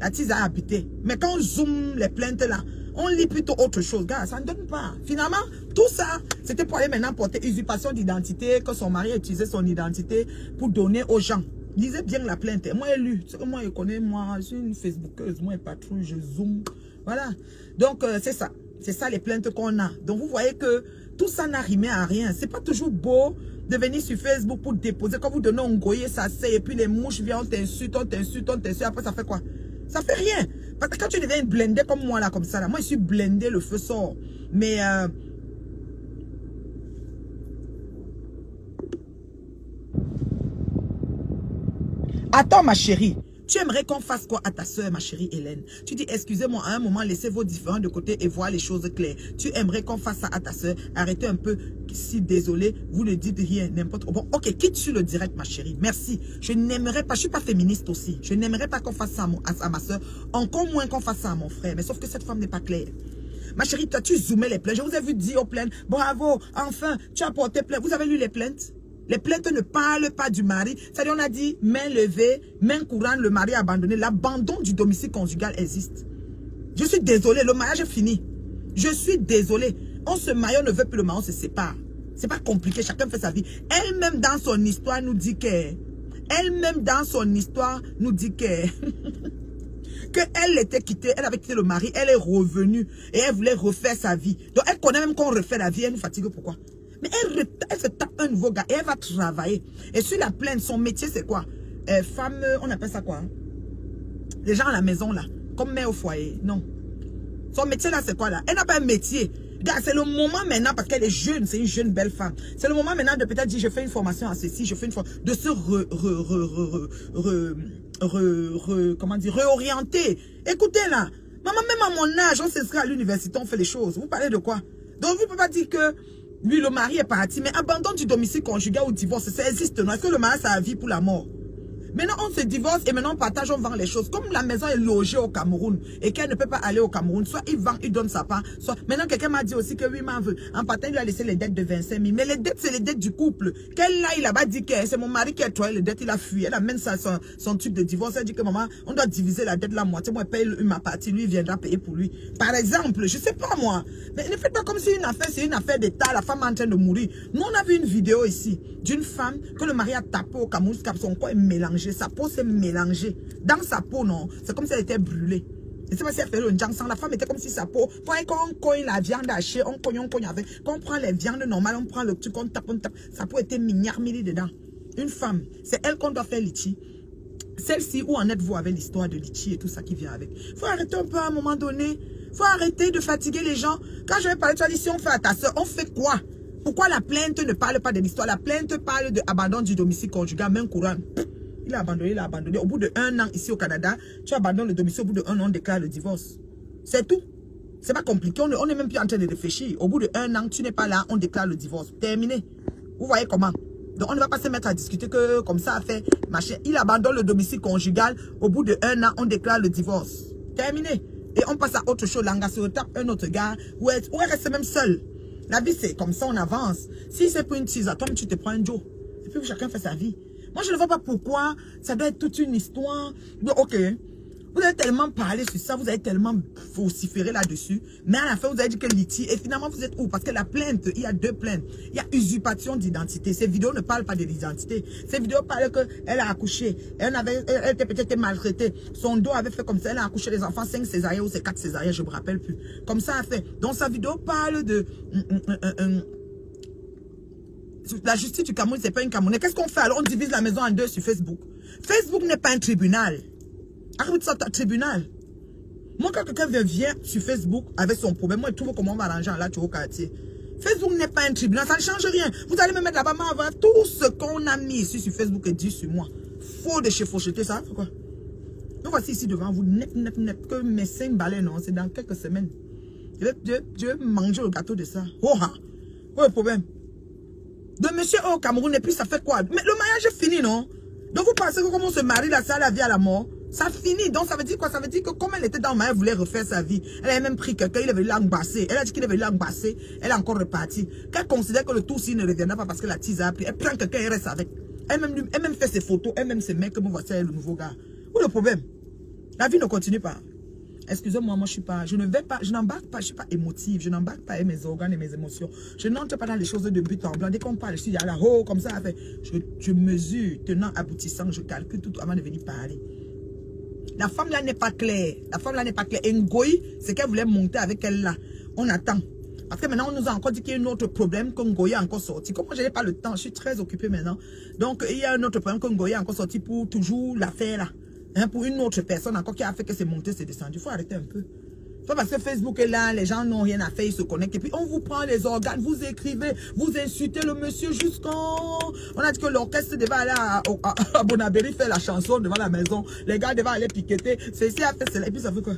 la Tisa a habité. Mais quand on zoome les plaintes là, on lit plutôt autre chose. Gars, ça ne donne pas. Finalement, tout ça, c'était pour aller maintenant porter usurpation d'identité, que son mari a utilisé son identité pour donner aux gens. Lisez bien la plainte. Moi, j'ai lu. Moi, je connais, moi, je suis une Facebookeuse. Moi, je patrouille, je zoome. Voilà. Donc, c'est ça. C'est ça les plaintes qu'on a. Donc, vous voyez que tout ça n'a rimé à rien. C'est pas toujours beau de venir sur Facebook pour déposer. Quand vous donnez un goyer, ça c'est. Et puis les mouches viennent, on t'insulte, on t'insulte, on t'insulte. Après, ça fait quoi? Ça fait rien. Parce que quand tu deviens blindé comme moi, là, comme ça, là. Moi, je suis blindé, le feu sort. Mais... Attends, ma chérie. Tu aimerais qu'on fasse quoi à ta soeur, ma chérie Hélène? Tu dis, excusez-moi, à un moment, laissez vos différends de côté et voir les choses claires. Tu aimerais qu'on fasse ça à ta soeur? Arrêtez un peu. Si désolé, vous ne dites rien, n'importe quoi. Bon, ok, quitte sur le direct, ma chérie. Merci. Je n'aimerais pas, je suis pas féministe aussi. Je n'aimerais pas qu'on fasse ça à ma soeur. Encore moins qu'on fasse ça à mon frère. Mais sauf que cette femme n'est pas claire. Ma chérie, toi, tu zoomais les plaintes. Je vous ai vu dire aux plaintes, bravo, enfin, tu as porté plainte. Vous avez lu les plaintes? Les plaintes ne parlent pas du mari. C'est-à-dire, on a dit, main levée, main courante, le mari abandonné. L'abandon du domicile conjugal existe. Je suis désolée, le mariage est fini. Je suis désolée. On se marie, on ne veut plus le mari, on se sépare. C'est pas compliqué, chacun fait sa vie. Elle-même dans son histoire nous dit que... Elle-même dans son histoire nous dit que... qu'elle était quittée, elle avait quitté le mari, elle est revenue et elle voulait refaire sa vie. Donc elle connaît même qu'on refait la vie, elle nous fatigue, pourquoi? Mais elle se tape un nouveau gars et elle va travailler. Et sur la plaine, son métier c'est quoi? Femme, on appelle ça quoi? Hein? Les gens à la maison là, comme mère au foyer, non. Son métier là c'est quoi là? Elle n'a pas un métier. C'est le moment maintenant, parce qu'elle est jeune, c'est une jeune belle femme. C'est le moment maintenant de peut-être dire, je fais une formation à ceci, je fais une formation, de se comment dire, réorienter. Écoutez là, maman, même à mon âge, on s'inscrit à l'université, on fait les choses. Vous parlez de quoi? Donc vous ne pouvez pas dire que lui, le mari est parti, mais abandon du domicile conjugal ou divorce, ça existe, non? Est-ce que le mari, ça a vie pour la mort? Maintenant, on se divorce et maintenant on partage, on vend les choses. Comme la maison est logée au Cameroun et qu'elle ne peut pas aller au Cameroun, soit il vend, il donne sa part, soit... Maintenant, quelqu'un m'a dit aussi que oui, m'en veut. En partant, il lui a laissé les dettes de 25 000. Mais les dettes, c'est les dettes du couple. Qu'elle là, il a pas dit que c'est mon mari qui a trouvé les dettes, il a fui. Elle amène son truc de divorce. Elle dit que maman, on doit diviser la dette la moitié. Moi, je paye ma partie, lui, il viendra payer pour lui. Par exemple, je sais pas moi. Mais ne faites pas comme si une affaire, c'est une affaire d'État, la femme est en train de mourir. Nous, on a vu une vidéo ici d'une femme que le mari a tapé au Cameroun, son corps est mélangé, sa peau s'est mélangée. Dans sa peau, non, c'est comme si elle était brûlée. Et c'est pas si elle fait le jansan, la femme était comme si sa peau, quand on cogne la viande hachée, on cogne avec, quand on prend les viandes normales, on prend le truc, on tape, sa peau était mignarmili dedans. Une femme, c'est elle qu'on doit faire litchi. Celle-ci, où en êtes-vous avec l'histoire de litchi et tout ça qui vient avec? Faut arrêter un peu à un moment donné. Faut arrêter de fatiguer les gens. Quand je vais parler, tu as dit, si on fait à ta soeur, on fait quoi? Pourquoi la plainte ne parle pas de l'histoire? La plainte parle de abandon du domicile conjugal, main courante. Il a abandonné, il a abandonné. Au bout de 1 an ici au Canada, tu abandonnes le domicile, au bout de 1 an, on déclare le divorce. C'est tout. C'est pas compliqué, on n'est même plus en train de réfléchir. Au bout de 1 an, tu n'es pas là, on déclare le divorce. Terminé. Vous voyez comment? Donc on ne va pas se mettre à discuter que comme ça a fait machin. Il abandonne le domicile conjugal, au bout de 1 an, on déclare le divorce. Terminé. Et on passe à autre chose, l'anga se tape un autre gars, ou elle reste même seule. La vie, c'est comme ça, on avance. Si c'est pour une tease, toi, tu te prends un Joe. Et puis chacun fait sa vie. Moi, je ne vois pas pourquoi ça doit être toute une histoire. Donc, ok, vous avez tellement parlé sur ça, vous avez tellement vociféré là-dessus. Mais à la fin, vous avez dit que Liti, et finalement, vous êtes où? Parce que la plainte, il y a 2 plaintes. Il y a usurpation d'identité. Ces vidéos ne parlent pas de l'identité. Ces vidéos parlent qu'elle a accouché. Elle était peut-être maltraitée. Son dos avait fait comme ça. Elle a accouché les enfants, 5 césariens ou 4 césariens, je ne me rappelle plus. Comme ça a fait. Donc, sa vidéo parle de... La justice du Cameroun, c'est pas une Camerounais. Qu'est-ce qu'on fait alors? On divise la maison en 2 sur Facebook. Facebook n'est pas un tribunal. Arrête ça, tribunal. Moi, quand quelqu'un vient sur Facebook avec son problème, moi, je trouve comment on va arranger là, tu es au quartier. Facebook n'est pas un tribunal, ça ne change rien. Vous allez me mettre là-bas, avoir tout ce qu'on a mis ici sur Facebook et dit sur moi. Faux de chez Faucheté, ça fait quoi? Donc voici ici devant vous, net, que mes 5 balais, non, c'est dans quelques semaines. Je vais manger le gâteau de ça. Oh, ha! Où est le problème? De monsieur au Cameroun, et puis ça fait quoi? Mais le mariage est fini, non? Donc vous pensez que comme on se marie là, ça la vie à la mort? Ça finit. Donc ça veut dire quoi? Ça veut dire que comme elle était dans le mariage, elle voulait refaire sa vie. Elle a même pris quelqu'un, il avait l'embrasser. Elle a dit qu'il avait l'embrasser. Elle est encore repartie. Qu'elle considère que le tout ne reviendra pas parce que la tise a pris. Elle prend quelqu'un et reste avec. Elle même fait ses photos, elle même se met que voici le nouveau gars. Où est le problème? La vie ne continue pas. Excusez-moi, moi je suis pas, je n'embarque pas, je suis pas émotive, je n'embarque pas avec mes organes et mes émotions. Je n'entre pas dans les choses de but en blanc. Dès qu'on parle, je suis là, oh, comme ça, je mesure, tenant, aboutissant, je calcule tout avant de venir parler. La femme là n'est pas claire. La femme là n'est pas claire. Et Ngoï, c'est qu'elle voulait monter avec elle là. On attend. Parce que maintenant, on nous a encore dit qu'il y a un autre problème que Ngoï a encore sorti. Comme moi, je n'ai pas le temps, je suis très occupée maintenant. Donc, il y a un autre problème que Ngoï a encore sorti pour toujours l'affaire là. Hein, pour une autre personne encore qui a fait que c'est monté, c'est descendu. Il faut arrêter un peu. Pas parce que Facebook est là, les gens n'ont rien à faire, ils se connectent. Et puis on vous prend les organes, vous écrivez, vous insultez le monsieur jusqu'en... On a dit que l'orchestre devait aller à Bonabéry faire la chanson devant la maison. Les gars devaient aller piqueter. Ceci a fait cela. Et puis ça fait quoi?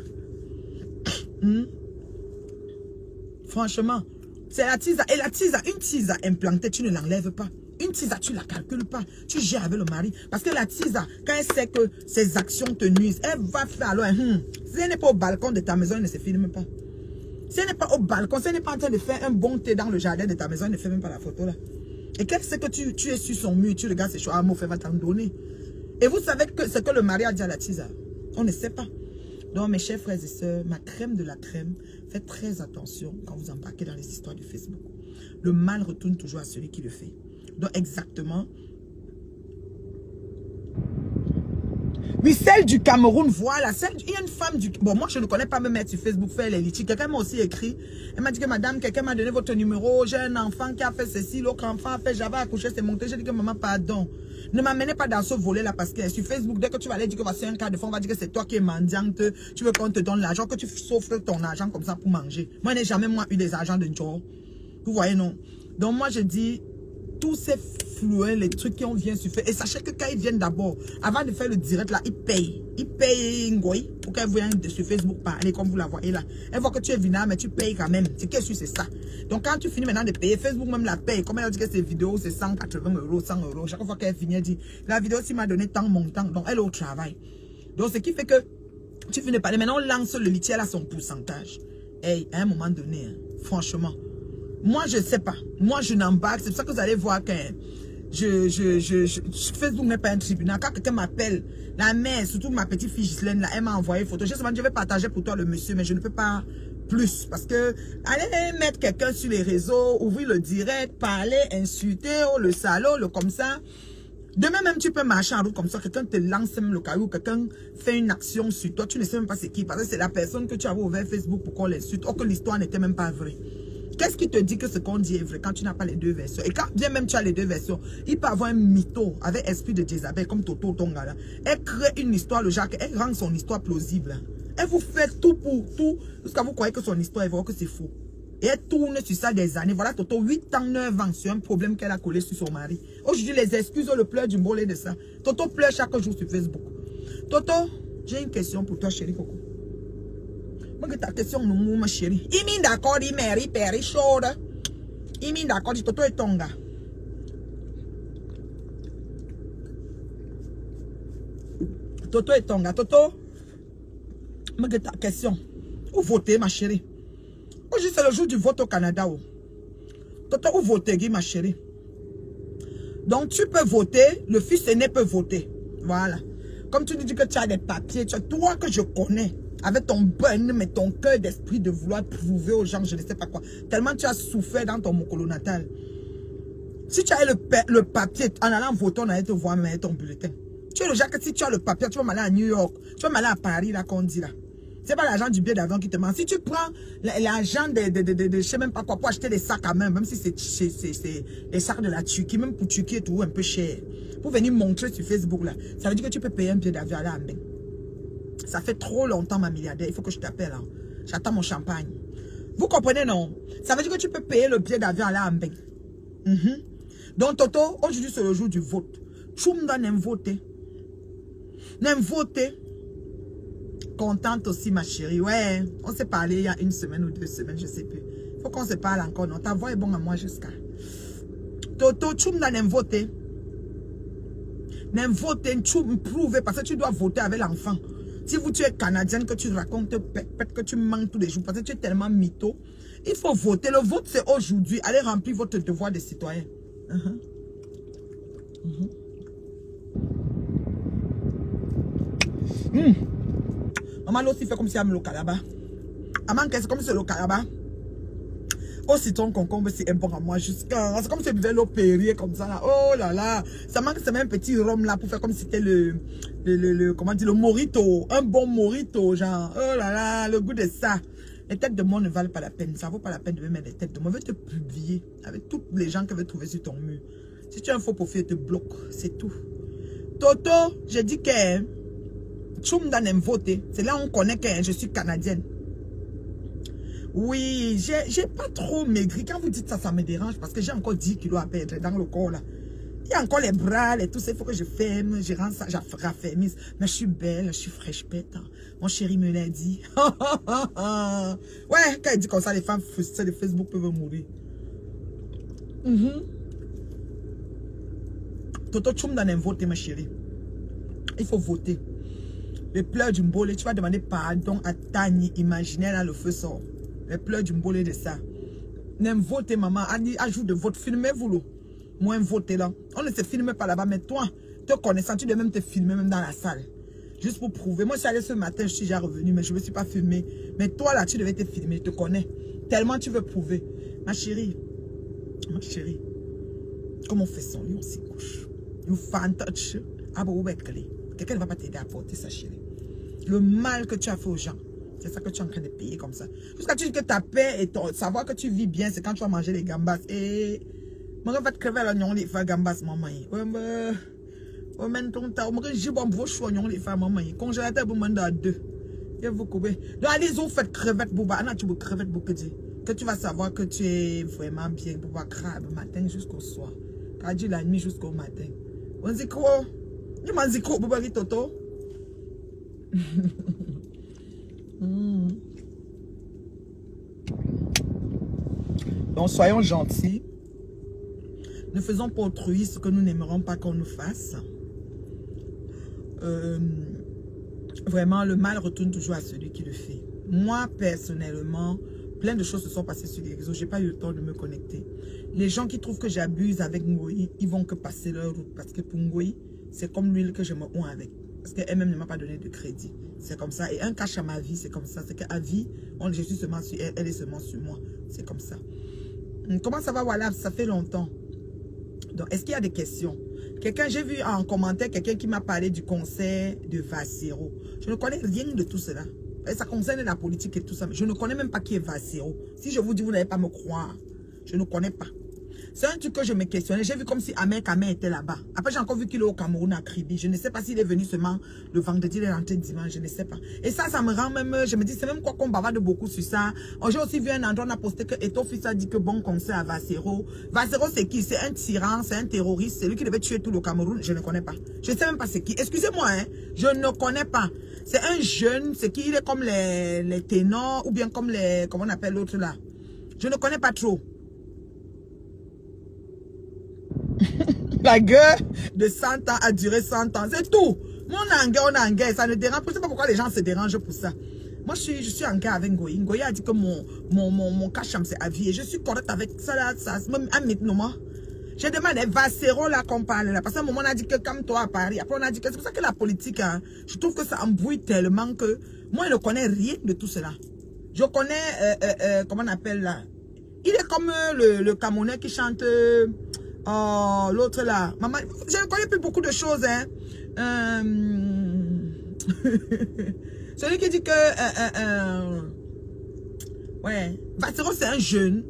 Franchement, c'est la tisa. Et la tisa, une tisa implantée, tu ne l'enlèves pas. Une tisa, tu ne la calcules pas. Tu gères avec le mari. Parce que la tisa, quand elle sait que ses actions te nuisent, elle va faire alors, si elle n'est pas au balcon de ta maison, elle ne se filme pas. Si elle n'est pas au balcon, si elle n'est pas en train de faire un bon thé dans le jardin de ta maison, elle ne fait même pas la photo là. Et qu'elle sait que tu es sur son mur, tu regardes ses choses, ah, mon frère va t'en donner. Et vous savez que ce que le mari a dit à la tisa, on ne sait pas. Donc mes chers frères et sœurs, ma crème de la crème, faites très attention quand vous embarquez dans les histoires du Facebook. Le mal retourne toujours à celui qui le fait. Donc exactement. Oui, celle du Cameroun, voilà. Il y a une femme du... Bon, moi, je ne connais pas me mettre sur Facebook, faire les litiges. Quelqu'un m'a aussi écrit. Elle m'a dit que madame, quelqu'un m'a donné votre numéro. J'ai un enfant qui a fait ceci. L'autre enfant a fait, j'avais accouché, c'est monté. J'ai dit que maman, pardon. Ne m'amenez pas dans ce volet-là parce que sur Facebook, dès que tu vas aller dire que voici un cas de fond, on va dire que c'est toi qui es mendiante. Tu veux qu'on te donne l'argent, que tu s'offres ton argent comme ça pour manger. Moi, je n'ai jamais, eu des argents de job. Vous voyez, non? Donc, moi, je dis... Tous ces fluents, les trucs qui ont vient sur Facebook. Et sachez que quand ils viennent d'abord, avant de faire le direct là, ils payent. Ils payent Ngoy pour qu'elle vienne sur Facebook parler comme vous la voyez là. Elle voit que tu es vinable, mais tu payes quand même. C'est qu'est-ce que c'est ça? Donc quand tu finis maintenant de payer, Facebook même la paye. Comme elle dit que ces vidéos, c'est 180 €, 100 €. Chaque fois qu'elle finit, elle dit, la vidéo, si m'a donné tant montant. Donc elle est au travail. Donc ce qui fait que tu finis de parler. Maintenant, on lance le litier, elle a son pourcentage. Hey, à un moment donné, hein, franchement. Moi, je ne sais pas. Moi, je n'embarque. C'est pour ça que vous allez voir que Facebook n'est pas un tribunal. Quand quelqu'un m'appelle, la mère, surtout ma petite fille Ghislaine, là, elle m'a envoyé une photo. Je vais partager pour toi le monsieur, mais je ne peux pas plus. Parce que aller mettre quelqu'un sur les réseaux, ouvrir le direct, parler, insulter, oh, le salaud, le comme ça. Demain même, tu peux marcher en route comme ça. Quelqu'un te lance même le caillou, quelqu'un fait une action sur toi. Tu ne sais même pas c'est qui. Parce que c'est la personne que tu avais ouvert Facebook pour qu'on l'insulte. Or que l'histoire n'était même pas vraie. Qu'est-ce qui te dit que ce qu'on dit est vrai quand tu n'as pas les deux versions? Et quand bien même tu as les deux versions, il peut avoir un mytho avec esprit de Jézabel comme Toto Tonga là. Elle crée une histoire, le Jacques, elle rend son histoire plausible. Elle vous fait tout pour tout, jusqu'à vous croyez que son histoire est vraie, que c'est faux. Et elle tourne sur ça des années. Voilà Toto, 8 ans, 9 ans, sur un problème qu'elle a collé sur son mari. Aujourd'hui, les excuses, le pleur du bolé de ça. Toto pleure chaque jour sur Facebook. Toto, j'ai une question pour toi, chérie Coco. Moi, ta question, ma chérie. Il m'est d'accord, il mérite, père, chaud. Il m'est d'accord, dit Toto est ton gars. Toto est ton gars. Toto, moi, ta question. Où voter, ma chérie? Aujourd'hui, c'est le jour du vote au Canada. Toto, où voter, ma chérie? Donc, tu peux voter, le fils aîné peut voter. Voilà. Comme tu dis que tu as des papiers, toi que je connais. Avec ton bonne, mais ton cœur d'esprit de vouloir prouver aux gens, je ne sais pas quoi. Tellement tu as souffert dans ton mokolo natal. Si tu as le papier, en allant voter, on allait te voir mettre ton bulletin. Tu es le genre que si tu as le papier, tu vas m'aller à New York, tu vas m'aller à Paris, là, qu'on dit là. C'est pas l'argent du billet d'avion qui te manque. Si tu prends l'argent de je sais même pas quoi, pour acheter des sacs à main, même si c'est des sacs de la Turquie, même pour Turquie et tout, un peu cher. Pour venir montrer sur Facebook là, ça veut dire que tu peux payer un billet d'avion à la main. Ça fait trop longtemps, ma milliardaire. Il faut que je t'appelle. Hein. J'attends mon champagne. Vous comprenez, non? Ça veut dire que tu peux payer le billet d'avion à la Ambeng. Donc, Toto, aujourd'hui, c'est le jour du vote. Choumda n'aime voter. N'aime voter. Contente aussi, ma chérie. Ouais, on s'est parlé il y a 1 semaine ou 2 semaines, je ne sais plus. Il faut qu'on se parle encore, non? Ta voix est bonne à moi jusqu'à. Toto, Choumda n'aime voter. N'aime voter, prouver, parce que tu dois voter avec l'enfant. Si vous, tu es canadienne, que tu racontes, que tu manques tous les jours, parce que tu es tellement mytho, il faut voter. Le vote, c'est aujourd'hui. Allez remplir votre devoir de citoyen. Maman aussi fait comme si elle me le calaba. Maman, c'est comme si le calaba. Au citron concombre, c'est bon à moi jusqu'à. C'est comme si elle buvait l'eau Perrier comme ça là. Oh là là. Ça manque seulement un petit rhum là pour faire comme si c'était comment dire, le mojito. Un bon mojito, genre. Oh là là, le goût de ça. Les têtes de moi ne valent pas la peine. Ça ne vaut pas la peine de me mettre des têtes de moi. Je vais te publier avec tous les gens que je vais trouver sur ton mur. Si tu as un faux profil, je te bloque. C'est tout. Toto, j'ai dit que Choumda n'aime voter. C'est là où on connaît que je suis canadienne. Oui, j'ai pas trop maigri. Quand vous dites ça, ça me dérange parce que j'ai encore 10 kilos à perdre dans le corps là. Il y a encore les bras, tout ça, il faut que je ferme, je rends ça, je raffermisse. Mais je suis belle, je suis fraîche pète. Hein. Mon chéri me l'a dit. Ouais, quand il dit comme ça, les femmes frustrées de Facebook peuvent mourir. Toto Tchoum dans un vote, ma chérie. Il faut voter. Les pleurs du mbolé, tu vas demander pardon à Tani, imaginaire là, le feu sort. Les pleurs du mbolé de ça. N'aime voter, maman. Ajoute de vote, filmez-vous là. Moi, voter là. On ne se filme pas là-bas, mais toi, te connaissant, tu dois même te filmer, même dans la salle. Juste pour prouver. Moi, je suis allée ce matin, je suis déjà revenue, mais je ne me suis pas filmée. Mais toi, là, tu devais te filmer, je te connais. Tellement tu veux prouver. Ma chérie, comment on fait son lit, on s'y couche. You fan touch. Quelqu'un ne va pas t'aider à porter ça, chérie. Le mal que tu as fait aux gens, c'est ça que tu es en train de payer comme ça. Jusqu'à tu dis que ta paix et savoir que tu vis bien, c'est quand tu vas manger les gambas. Et je vais te crever l'oignon, les femmes gambas, maman. Je mets ton tas, je vais vous choignon, les femmes, maman. Congélateur, vous m'en donnez 2. Et vous coupez. Donc, allez-y, faites crevette, bouba. Tu veux crevette, bouba, que tu vas savoir que tu es vraiment bien, bouba, crabe, matin jusqu'au soir. Quand tu la nuit jusqu'au matin. On dit quoi? Tu m'as dit quoi, bouba, toto? Donc, soyons gentils. Ne faisons pas autrui ce que nous n'aimerons pas qu'on nous fasse. Vraiment, le mal retourne toujours à celui qui le fait. Moi, personnellement, plein de choses se sont passées sur les réseaux. Je n'ai pas eu le temps de me connecter. Les gens qui trouvent que j'abuse avec Ngoï, ils vont que passer leur route. Parce que pour Ngoï, c'est comme l'huile que je me honte avec. Parce qu'elle-même ne m'a pas donné de crédit. C'est comme ça. Et un cache à ma vie, c'est comme ça. C'est qu'à vie, je suis seulement sur elle, elle est seulement sur moi. C'est comme ça. Comment ça va, voilà? Ça fait longtemps. Donc, est-ce qu'il y a des questions? Quelqu'un, j'ai vu en commentaire quelqu'un qui m'a parlé du concert de Vassero. Je ne connais rien de tout cela. Ça concerne la politique et tout ça. Mais je ne connais même pas qui est Vassero. Si je vous dis, vous n'allez pas me croire. Je ne connais pas. C'est un truc que je me questionnais. J'ai vu comme si Ahmed Kamé était là-bas. Après, j'ai encore vu qu'il est au Cameroun à Kribi. Je ne sais pas s'il est venu seulement le vendredi, il est rentré dimanche. Je ne sais pas. Et ça me rend même... Je me dis, c'est même quoi qu'on bavarde beaucoup sur ça. J'ai aussi vu un endroit, on a posté que Eto Fils a dit que bon concert à Vassero. Vassero, c'est qui? C'est un tyran, c'est un terroriste. C'est lui qui devait tuer tout le Cameroun. Je ne connais pas. Je ne sais même pas c'est qui. Excusez-moi, hein. Je ne connais pas. C'est un jeune, c'est qui? Il est comme les ténors ou bien comme les... Comment on appelle l'autre là? Je ne connais pas trop. La guerre de 100 ans a duré 100 ans. C'est tout. Moi, on est en guerre. Ça ne dérange pas. Je ne sais pas pourquoi les gens se dérangent pour ça. Moi, je suis en guerre avec Ngoï. Ngoï a dit que mon cacham c'est à vie. Et je suis correcte avec ça. Là, ça même un moment. J'ai demandé Vassero là qu'on parle là. Parce qu'à un moment, on a dit que comme toi à Paris. Après, on a dit que c'est pour ça que la politique, hein, je trouve que ça embrouille tellement que moi, je ne connais rien de tout cela. Je connais, comment on appelle là? Il est comme le Camerounais qui chante... Oh, l'autre là. Maman, je ne connais plus beaucoup de choses. Hein. Celui qui dit que... ouais. Vassero, c'est un jeune.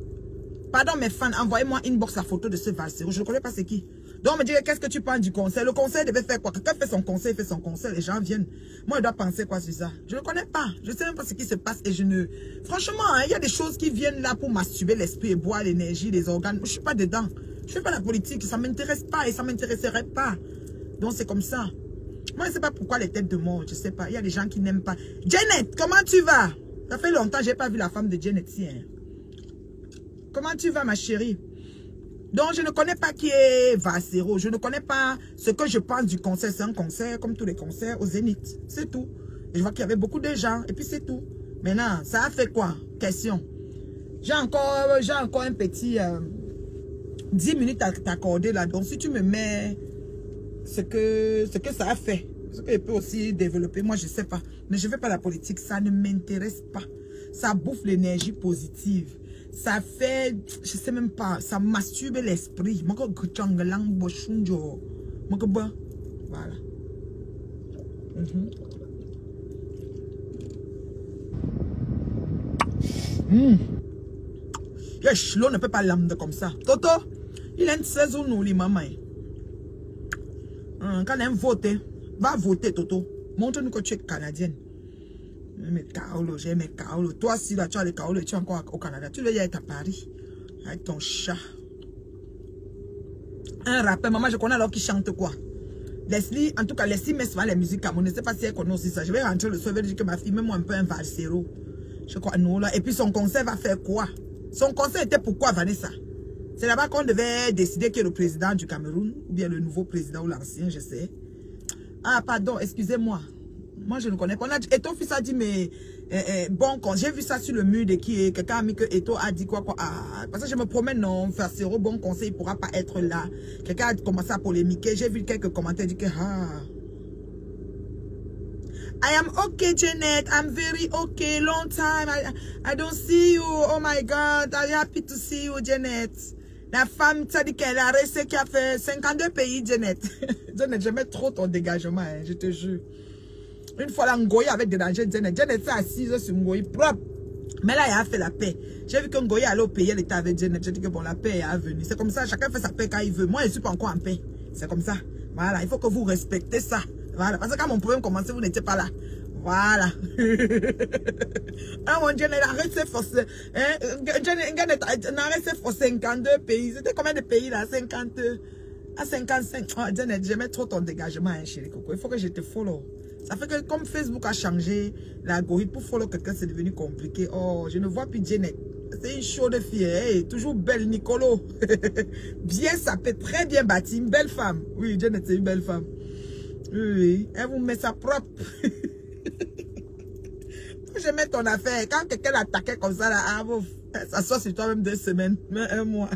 Pardon, mes fans, envoyez-moi inbox la photo de ce Vassero. Je ne connais pas c'est qui. Donc, on me dit, qu'est-ce que tu penses du concert? Le concert devait faire quoi? Quelqu'un fait son concert, il fait son concert. Les gens viennent. Moi, je dois penser quoi sur ça? Je ne connais pas. Je ne sais même pas ce qui se passe. Et je ne... Franchement, hein, il y a des choses qui viennent là pour masturber l'esprit et boire l'énergie, les organes. Je ne suis pas dedans. Je ne fais pas la politique, ça ne m'intéresse pas et ça ne m'intéresserait pas. Donc c'est comme ça. Moi, je ne sais pas pourquoi les têtes de mort, je ne sais pas. Il y a des gens qui n'aiment pas. Janet, comment tu vas? Ça fait longtemps que je n'ai pas vu la femme de Janet ici. Hein. Comment tu vas, ma chérie? Donc, je ne connais pas qui est Vassero. Je ne connais pas ce que je pense du concert. C'est un concert comme tous les concerts au Zénith. C'est tout. Et je vois qu'il y avait beaucoup de gens. Et puis c'est tout. Maintenant, ça a fait quoi? Question. J'ai encore un petit... 10 minutes à t'accorder là. Donc, si tu me mets ce que ça a fait, ce que je peux aussi développer, moi, je ne sais pas. Mais je ne fais pas la politique. Ça ne m'intéresse pas. Ça bouffe l'énergie positive. Ça fait, je ne sais même pas, ça masturbe l'esprit. Voilà. Yes, l'eau ne peut pas l'amener comme ça. Toto, il a une saison nous, les mamans. Quand elle aime voter, va voter, Toto. Montre-nous que tu es canadienne. Mes Kaolo, j'ai mes Kaolo. Toi aussi, là, tu as les Kaolo et tu es encore au Canada. Tu veux y être à Paris avec ton chat. Un rappeur, maman, je connais alors qui chante quoi? Leslie, en tout cas, Leslie met souvent les musiques camerounaises. Je ne sais pas si elle connaît aussi ça. Je vais rentrer le soir, je vais dire que ma fille, mets-moi un peu un valsero. Je crois, non, là. Et puis son concert va faire quoi? Son concert était pourquoi, Vanessa? C'est là-bas qu'on devait décider qui est le président du Cameroun, ou bien le nouveau président ou l'ancien, je sais. Ah, pardon, excusez-moi. Moi, je ne connais pas. Et ton fils a dit, mais bon, quand j'ai vu ça sur le mur de qui, quelqu'un a mis que Eto a dit quoi. Ah, parce que je me promène, non, faire zéro bon conseil, il ne pourra pas être là. Quelqu'un a commencé à polémiquer. J'ai vu quelques commentaires dit que, I am okay, Janet. I'm very okay. Long time. I don't see you. Oh my God. I'm happy to see you, Janet. La femme, tu as dit qu'elle a resté qui a fait 52 pays, Janet. Janet, j'aimais trop ton dégagement, hein, je te jure. Une fois là, Ngoyi avait dérangé Janet. Janet s'est assise sur Ngoyi propre. Mais là, il a fait la paix. J'ai vu que Ngoyi allait au pays, elle était avec Janet. J'ai dit que bon, la paix est venue. C'est comme ça, chacun fait sa paix quand il veut. Moi, je ne suis pas encore en paix. C'est comme ça. Voilà, il faut que vous respectez ça. Voilà, parce que quand mon problème commençait, vous n'étiez pas là. Voilà. Ah mon Dieu, elle a resté forcé. Janet a resté pour 52 pays. C'était combien de pays là? 50 à 55. Oh, Janet, j'aimais trop ton dégagement, hein, chérie Coco. Il faut que je te follow. Ça fait que comme Facebook a changé l'algorithme pour follow quelqu'un, c'est devenu compliqué. Oh, je ne vois plus Janet. C'est une chaude fille. Hey, toujours belle, Nicolo. Bien sapée, très bien bâtie. Une belle femme. Oui, Janet, c'est une belle femme. Oui, elle vous met ça propre. Je mets ton affaire. Quand quelqu'un l'attaquait comme ça, là, ça sort sur toi même 2 semaines, même 1 mois.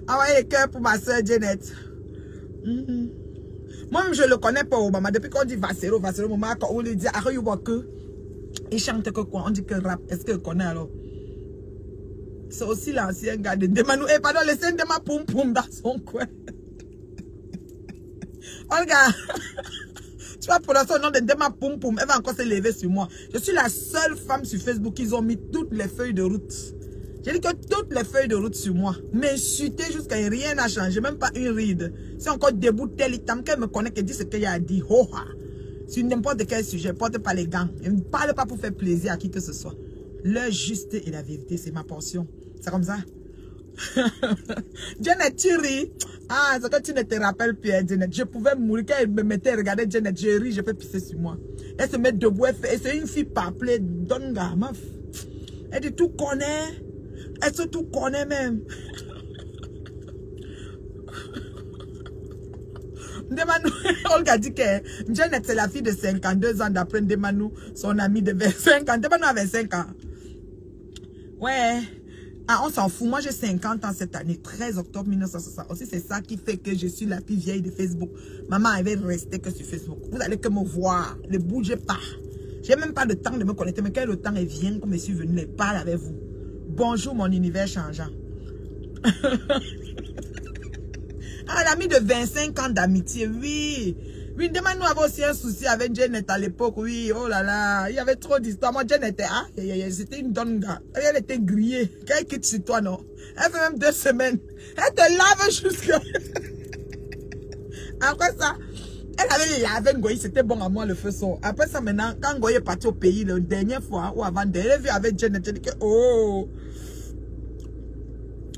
Envoyez les cœurs pour ma soeur Janet. Moi-même, je ne le connais pas, Obama. Depuis qu'on dit Vasero, maman, quand on lui dit Aroyoubaku, il chante que quoi? On dit que rap. Est-ce qu'il connaît alors? C'est aussi l'ancien gars de Demanou. Eh, pardon, laissez Dema Poum Poum dans son coin. Olga, tu vas prononcer le nom de Dema Poum Poum. Elle va encore se lever sur moi. Je suis la seule femme sur Facebook qui ont mis toutes les feuilles de route. J'ai dit que toutes les feuilles de route sur moi. M'insulter jusqu'à rien n'a changé. Même pas une ride. C'est encore debout tel itam qu'elle me connaît, qu'elle dit ce qu'elle a dit. Hoha. Sur n'importe quel sujet, porte pas les gants. Elle ne parle pas pour faire plaisir à qui que ce soit. Le juste et la vérité, c'est ma portion. C'est comme ça. Janet, tu ris. Ah, c'est que tu ne te rappelles plus, Janet. Je pouvais mourir quand elle me mettait à regarder Janet. Je ris, je fais pisser sur moi. Elle se met debout, et c'est une fille parplée. Donga, meuf. Elle dit, tout connaît. Elle se tout connaît même. Demanou, Olga dit que Janet, c'est la fille de 52 ans d'après Demanou, son amie de 25 ans. Demanou a 25 ans. Ouais. Ah, on s'en fout. Moi, j'ai 50 ans cette année. 13 octobre 1960. Aussi, c'est ça qui fait que je suis la plus vieille de Facebook. Maman, elle va rester que sur Facebook. Vous allez que me voir. Ne bougez pas. J'ai même pas le temps de me connecter. Mais quand le temps vient, comme je suis venue, elle parle avec vous. Bonjour, mon univers changeant. Ah, l'ami de 25 ans d'amitié, oui. Oui, Demanou avait aussi un souci avec Janet à l'époque, oui. Oh là là, il y avait trop d'histoires. Moi, Janet, c'était une donga. Elle était grillée. Quand elle quitte chez toi, non. Elle fait même 2 semaines. Elle te lave jusqu'à... Après ça, elle avait lavé Ngoyi, c'était bon à moi le feu son. Après ça, maintenant, quand Ngoyi est parti au pays, la dernière fois, ou avant, elle est venue avec Janet, elle dit que, oh...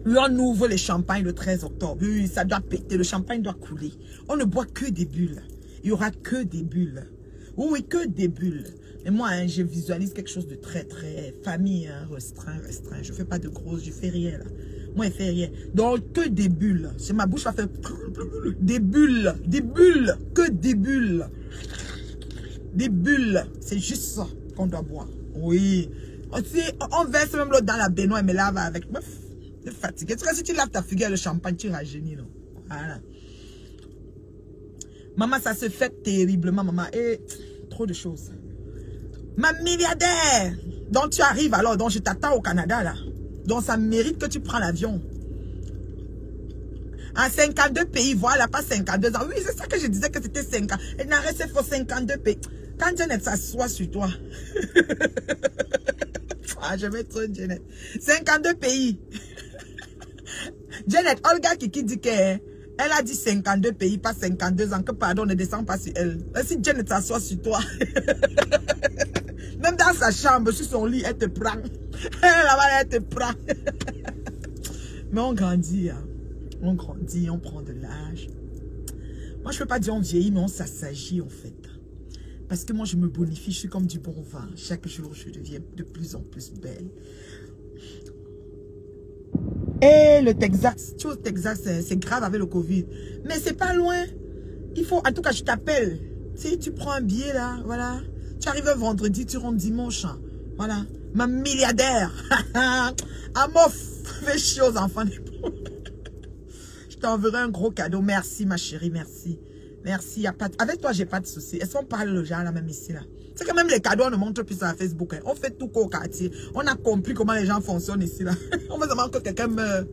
Oui, on ouvre les champagnes le 13 octobre. Oui, ça doit péter. Le champagne doit couler. On ne boit que des bulles. Il n'y aura que des bulles. Oui, que des bulles. Et moi, hein, je visualise quelque chose de très, très famille, hein, restreint. Je ne fais pas de grosses, je ne fais rien là. Moi, je ne fais rien. Donc, que des bulles. C'est ma bouche va faire des bulles. Des bulles. Que des bulles. Des bulles. C'est juste ça qu'on doit boire. Oui. Aussi, on verse même l'eau dans la baignoire et me lave avec. Meuf. Tu es fatigué. Parce que si tu laves ta figure le champagne, tu rajeunis, non? Voilà. Maman, ça se fait terriblement, maman. Et trop de choses. Ma milliardaire, donc tu arrives alors, donc je t'attends au Canada, là. Donc ça mérite que tu prends l'avion. En 52 pays, voilà, pas 52 ans. Oui, c'est ça que je disais que c'était 50. Elle n'a resté pour 52 pays. Quand Janet s'assoit sur toi. Ah, je vais trop Janet. 52 pays. Janet, Olga qui dit que Elle a dit 52 pays, pas 52 ans. Que pardon, ne descend pas sur elle. Si Dieu ne s'assoit sur toi, même dans sa chambre, sur son lit, elle te prend. Là-bas, elle te prend. Mais on grandit, hein. On grandit, on prend de l'âge. Moi, je ne peux pas dire on vieillit, mais on s'assagit en fait. Parce que moi, je me bonifie, je suis comme du bon vin. Chaque jour, je deviens de plus en plus belle. Et le Texas, tu vois, le Texas, c'est grave avec le Covid. Mais c'est pas loin. Il faut, en tout cas, je t'appelle. Si tu prends un billet là, voilà. Tu arrives un vendredi, tu rentres dimanche. Hein, voilà. Ma milliardaire. Amof, fais chier aux enfants. Je t'enverrai un gros cadeau. Merci, ma chérie, merci. Merci. Y a pas de... Avec toi, j'ai pas de soucis. Est-ce qu'on parle le genre là, même ici là? C'est quand même les cadeaux, on ne montre plus sur Facebook. Hein. On fait tout qu'au quartier. On a compris comment les gens fonctionnent ici là. On veut seulement que quelqu'un meure.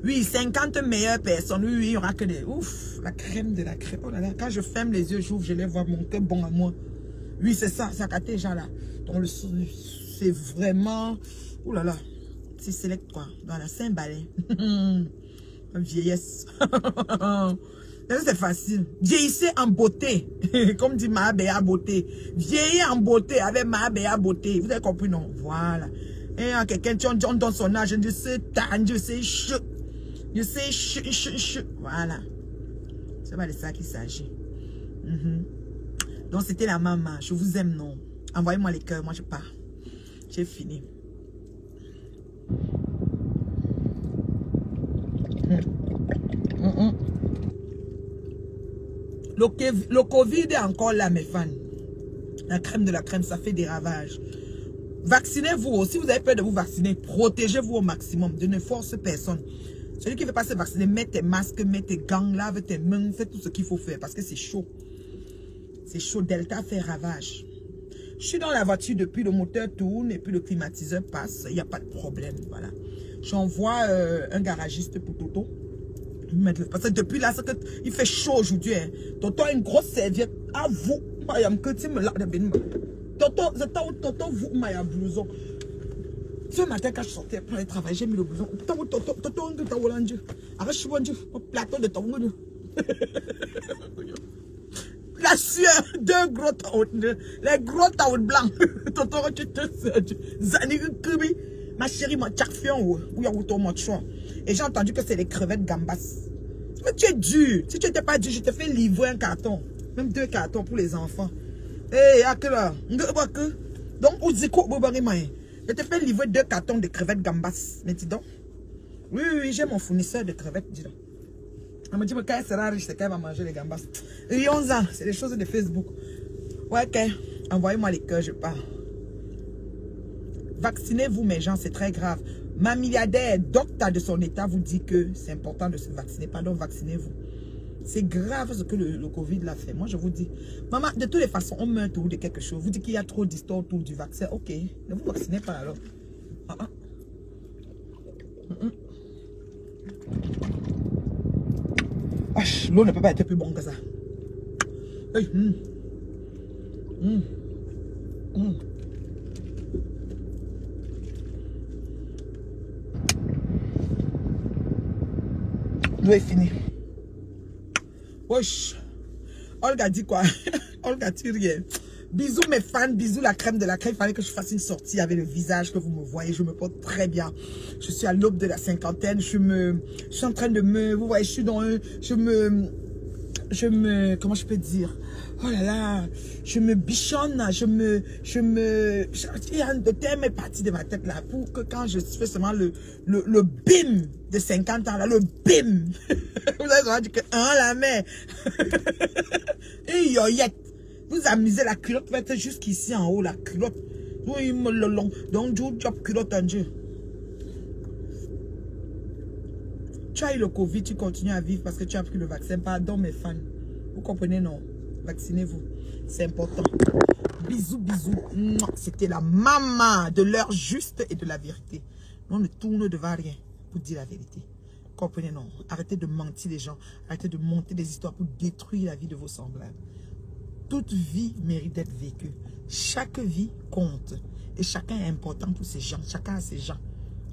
Oui, 50 meilleures personnes. Oui, il y aura que des... Ouf, la crème de la crème. Oh là là, quand je ferme les yeux, j'ouvre, je les vois monter bon à moi. Oui, c'est ça, c'est à ces gens là. Donc, c'est vraiment... Oh là là, c'est select quoi. Voilà, c'est un balai. Vieillesse. C'est facile. Vieillissez en beauté. Comme dit Mahabéa Beauté. Vieillir en beauté avec Mahabéa Beauté. Vous avez compris, non? Voilà. Et quelqu'un qui donne son âge, je sais, je sais, je sais, voilà. C'est pas de ça qu'il s'agit. Donc, c'était la maman. Je vous aime, non? Envoyez-moi les cœurs, moi je pars. J'ai fini. Le Covid est encore là, mes fans. La crème de la crème, ça fait des ravages. Vaccinez-vous. Si vous avez peur de vous vacciner, protégez-vous au maximum. De ne force personne. Celui qui ne veut pas se vacciner, mets tes masques, mets tes gants, lave tes mains, fais tout ce qu'il faut faire parce que c'est chaud. C'est chaud. Delta fait ravage. Je suis dans la voiture depuis, le moteur tourne et puis le climatiseur passe. Il n'y a pas de problème. Voilà. J'envoie un garagiste pour Toto. Parce que depuis là, il fait chaud aujourd'hui. Hein. Toto a une grosse serviette. À vous. Toto, vous, ma blouson. Ce matin, quand je sortais pour aller travailler, j'ai mis le blouson. Toto, arrache-moi au plateau de ton. La sueur, deux gros taouts, les gros taouts blancs. Toto, tu te Zani Kubi. Ma chérie, mon tchakfion, ou y'a mon choix. Et j'ai entendu que c'est les crevettes gambas. Mais tu es dur. Si tu n'étais pas dur, je te fais livrer un carton. Même 2 cartons pour les enfants. Eh, à que là. Donc, je te fais livrer 2 cartons de crevettes gambas. Mais dis donc. Oui, oui, j'ai mon fournisseur de crevettes, dis donc. Elle me dit, mais quand elle sera riche, c'est qu'elle va manger les gambas. Et 11 ans, c'est des choses de Facebook. Ouais, ok. Envoyez-moi les cœurs, je pars. Vaccinez-vous, mes gens, c'est très grave. Ma milliardaire, docteur de son état, vous dit que c'est important de se vacciner. Pardon, vaccinez-vous. C'est grave ce que le Covid l'a fait. Moi, je vous dis, maman, de toutes les façons, on meurt autour de quelque chose. Vous dites qu'il y a trop d'histoires autour du vaccin. Ok, ne vous vaccinez pas alors. L'eau ne peut pas être plus bon que ça. Hey, L'eau est finie. Wesh. Olga dit quoi? Olga dit rien. Bisous mes fans, bisous la crème de la crème. Il fallait que je fasse une sortie avec le visage que vous me voyez. Je me porte très bien. Je suis à l'aube de la cinquantaine. Je suis en train de me... Vous voyez, je suis dans un... comment je peux dire? Oh là là, je me bichonne, il y a un terme est parti de ma tête là, pour que quand je fais seulement le bim de 50 ans là, le bim, vous avez souvent dit que, la mère, et yoyette, vous amusez la culotte, va être jusqu'ici en haut, la culotte, oui, le long, donc, job culotte en Dieu. Tu as eu le Covid, tu continues à vivre parce que tu as pris le vaccin. Pardon mes fans. Vous comprenez, non? Vaccinez-vous. C'est important. Bisous, bisous. C'était la maman de l'heure juste et de la vérité. On ne tourne devant rien pour dire la vérité. Comprenez, non? Arrêtez de mentir les gens. Arrêtez de monter des histoires pour détruire la vie de vos semblables. Toute vie mérite d'être vécue. Chaque vie compte. Et chacun est important pour ses gens. Chacun a ses gens.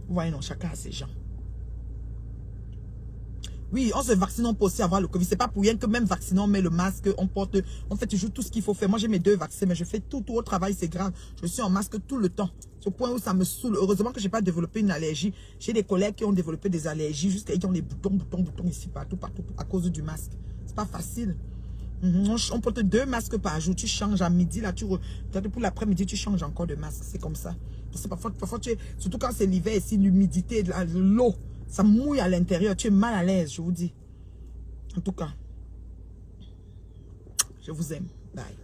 Vous voyez, non? Chacun a ses gens. Oui, on se vaccine, on peut aussi avoir le Covid. C'est pas pour rien que même vacciné, on met le masque, on fait toujours tout ce qu'il faut faire. Moi, j'ai mes 2 vaccins, mais je fais tout au travail, c'est grave. Je suis en masque tout le temps. C'est au point où ça me saoule. Heureusement que j'ai pas développé une allergie. J'ai des collègues qui ont développé des allergies, jusqu'à qui ont des boutons ici, partout, à cause du masque. C'est pas facile. On porte 2 masques par jour. Tu changes à midi, là, pour l'après-midi, tu changes encore de masque. C'est comme ça. Parce que parfois surtout quand c'est l'hiver, ici, l'humidité, l'eau, ça mouille à l'intérieur. Tu es mal à l'aise, je vous dis. En tout cas, je vous aime. Bye.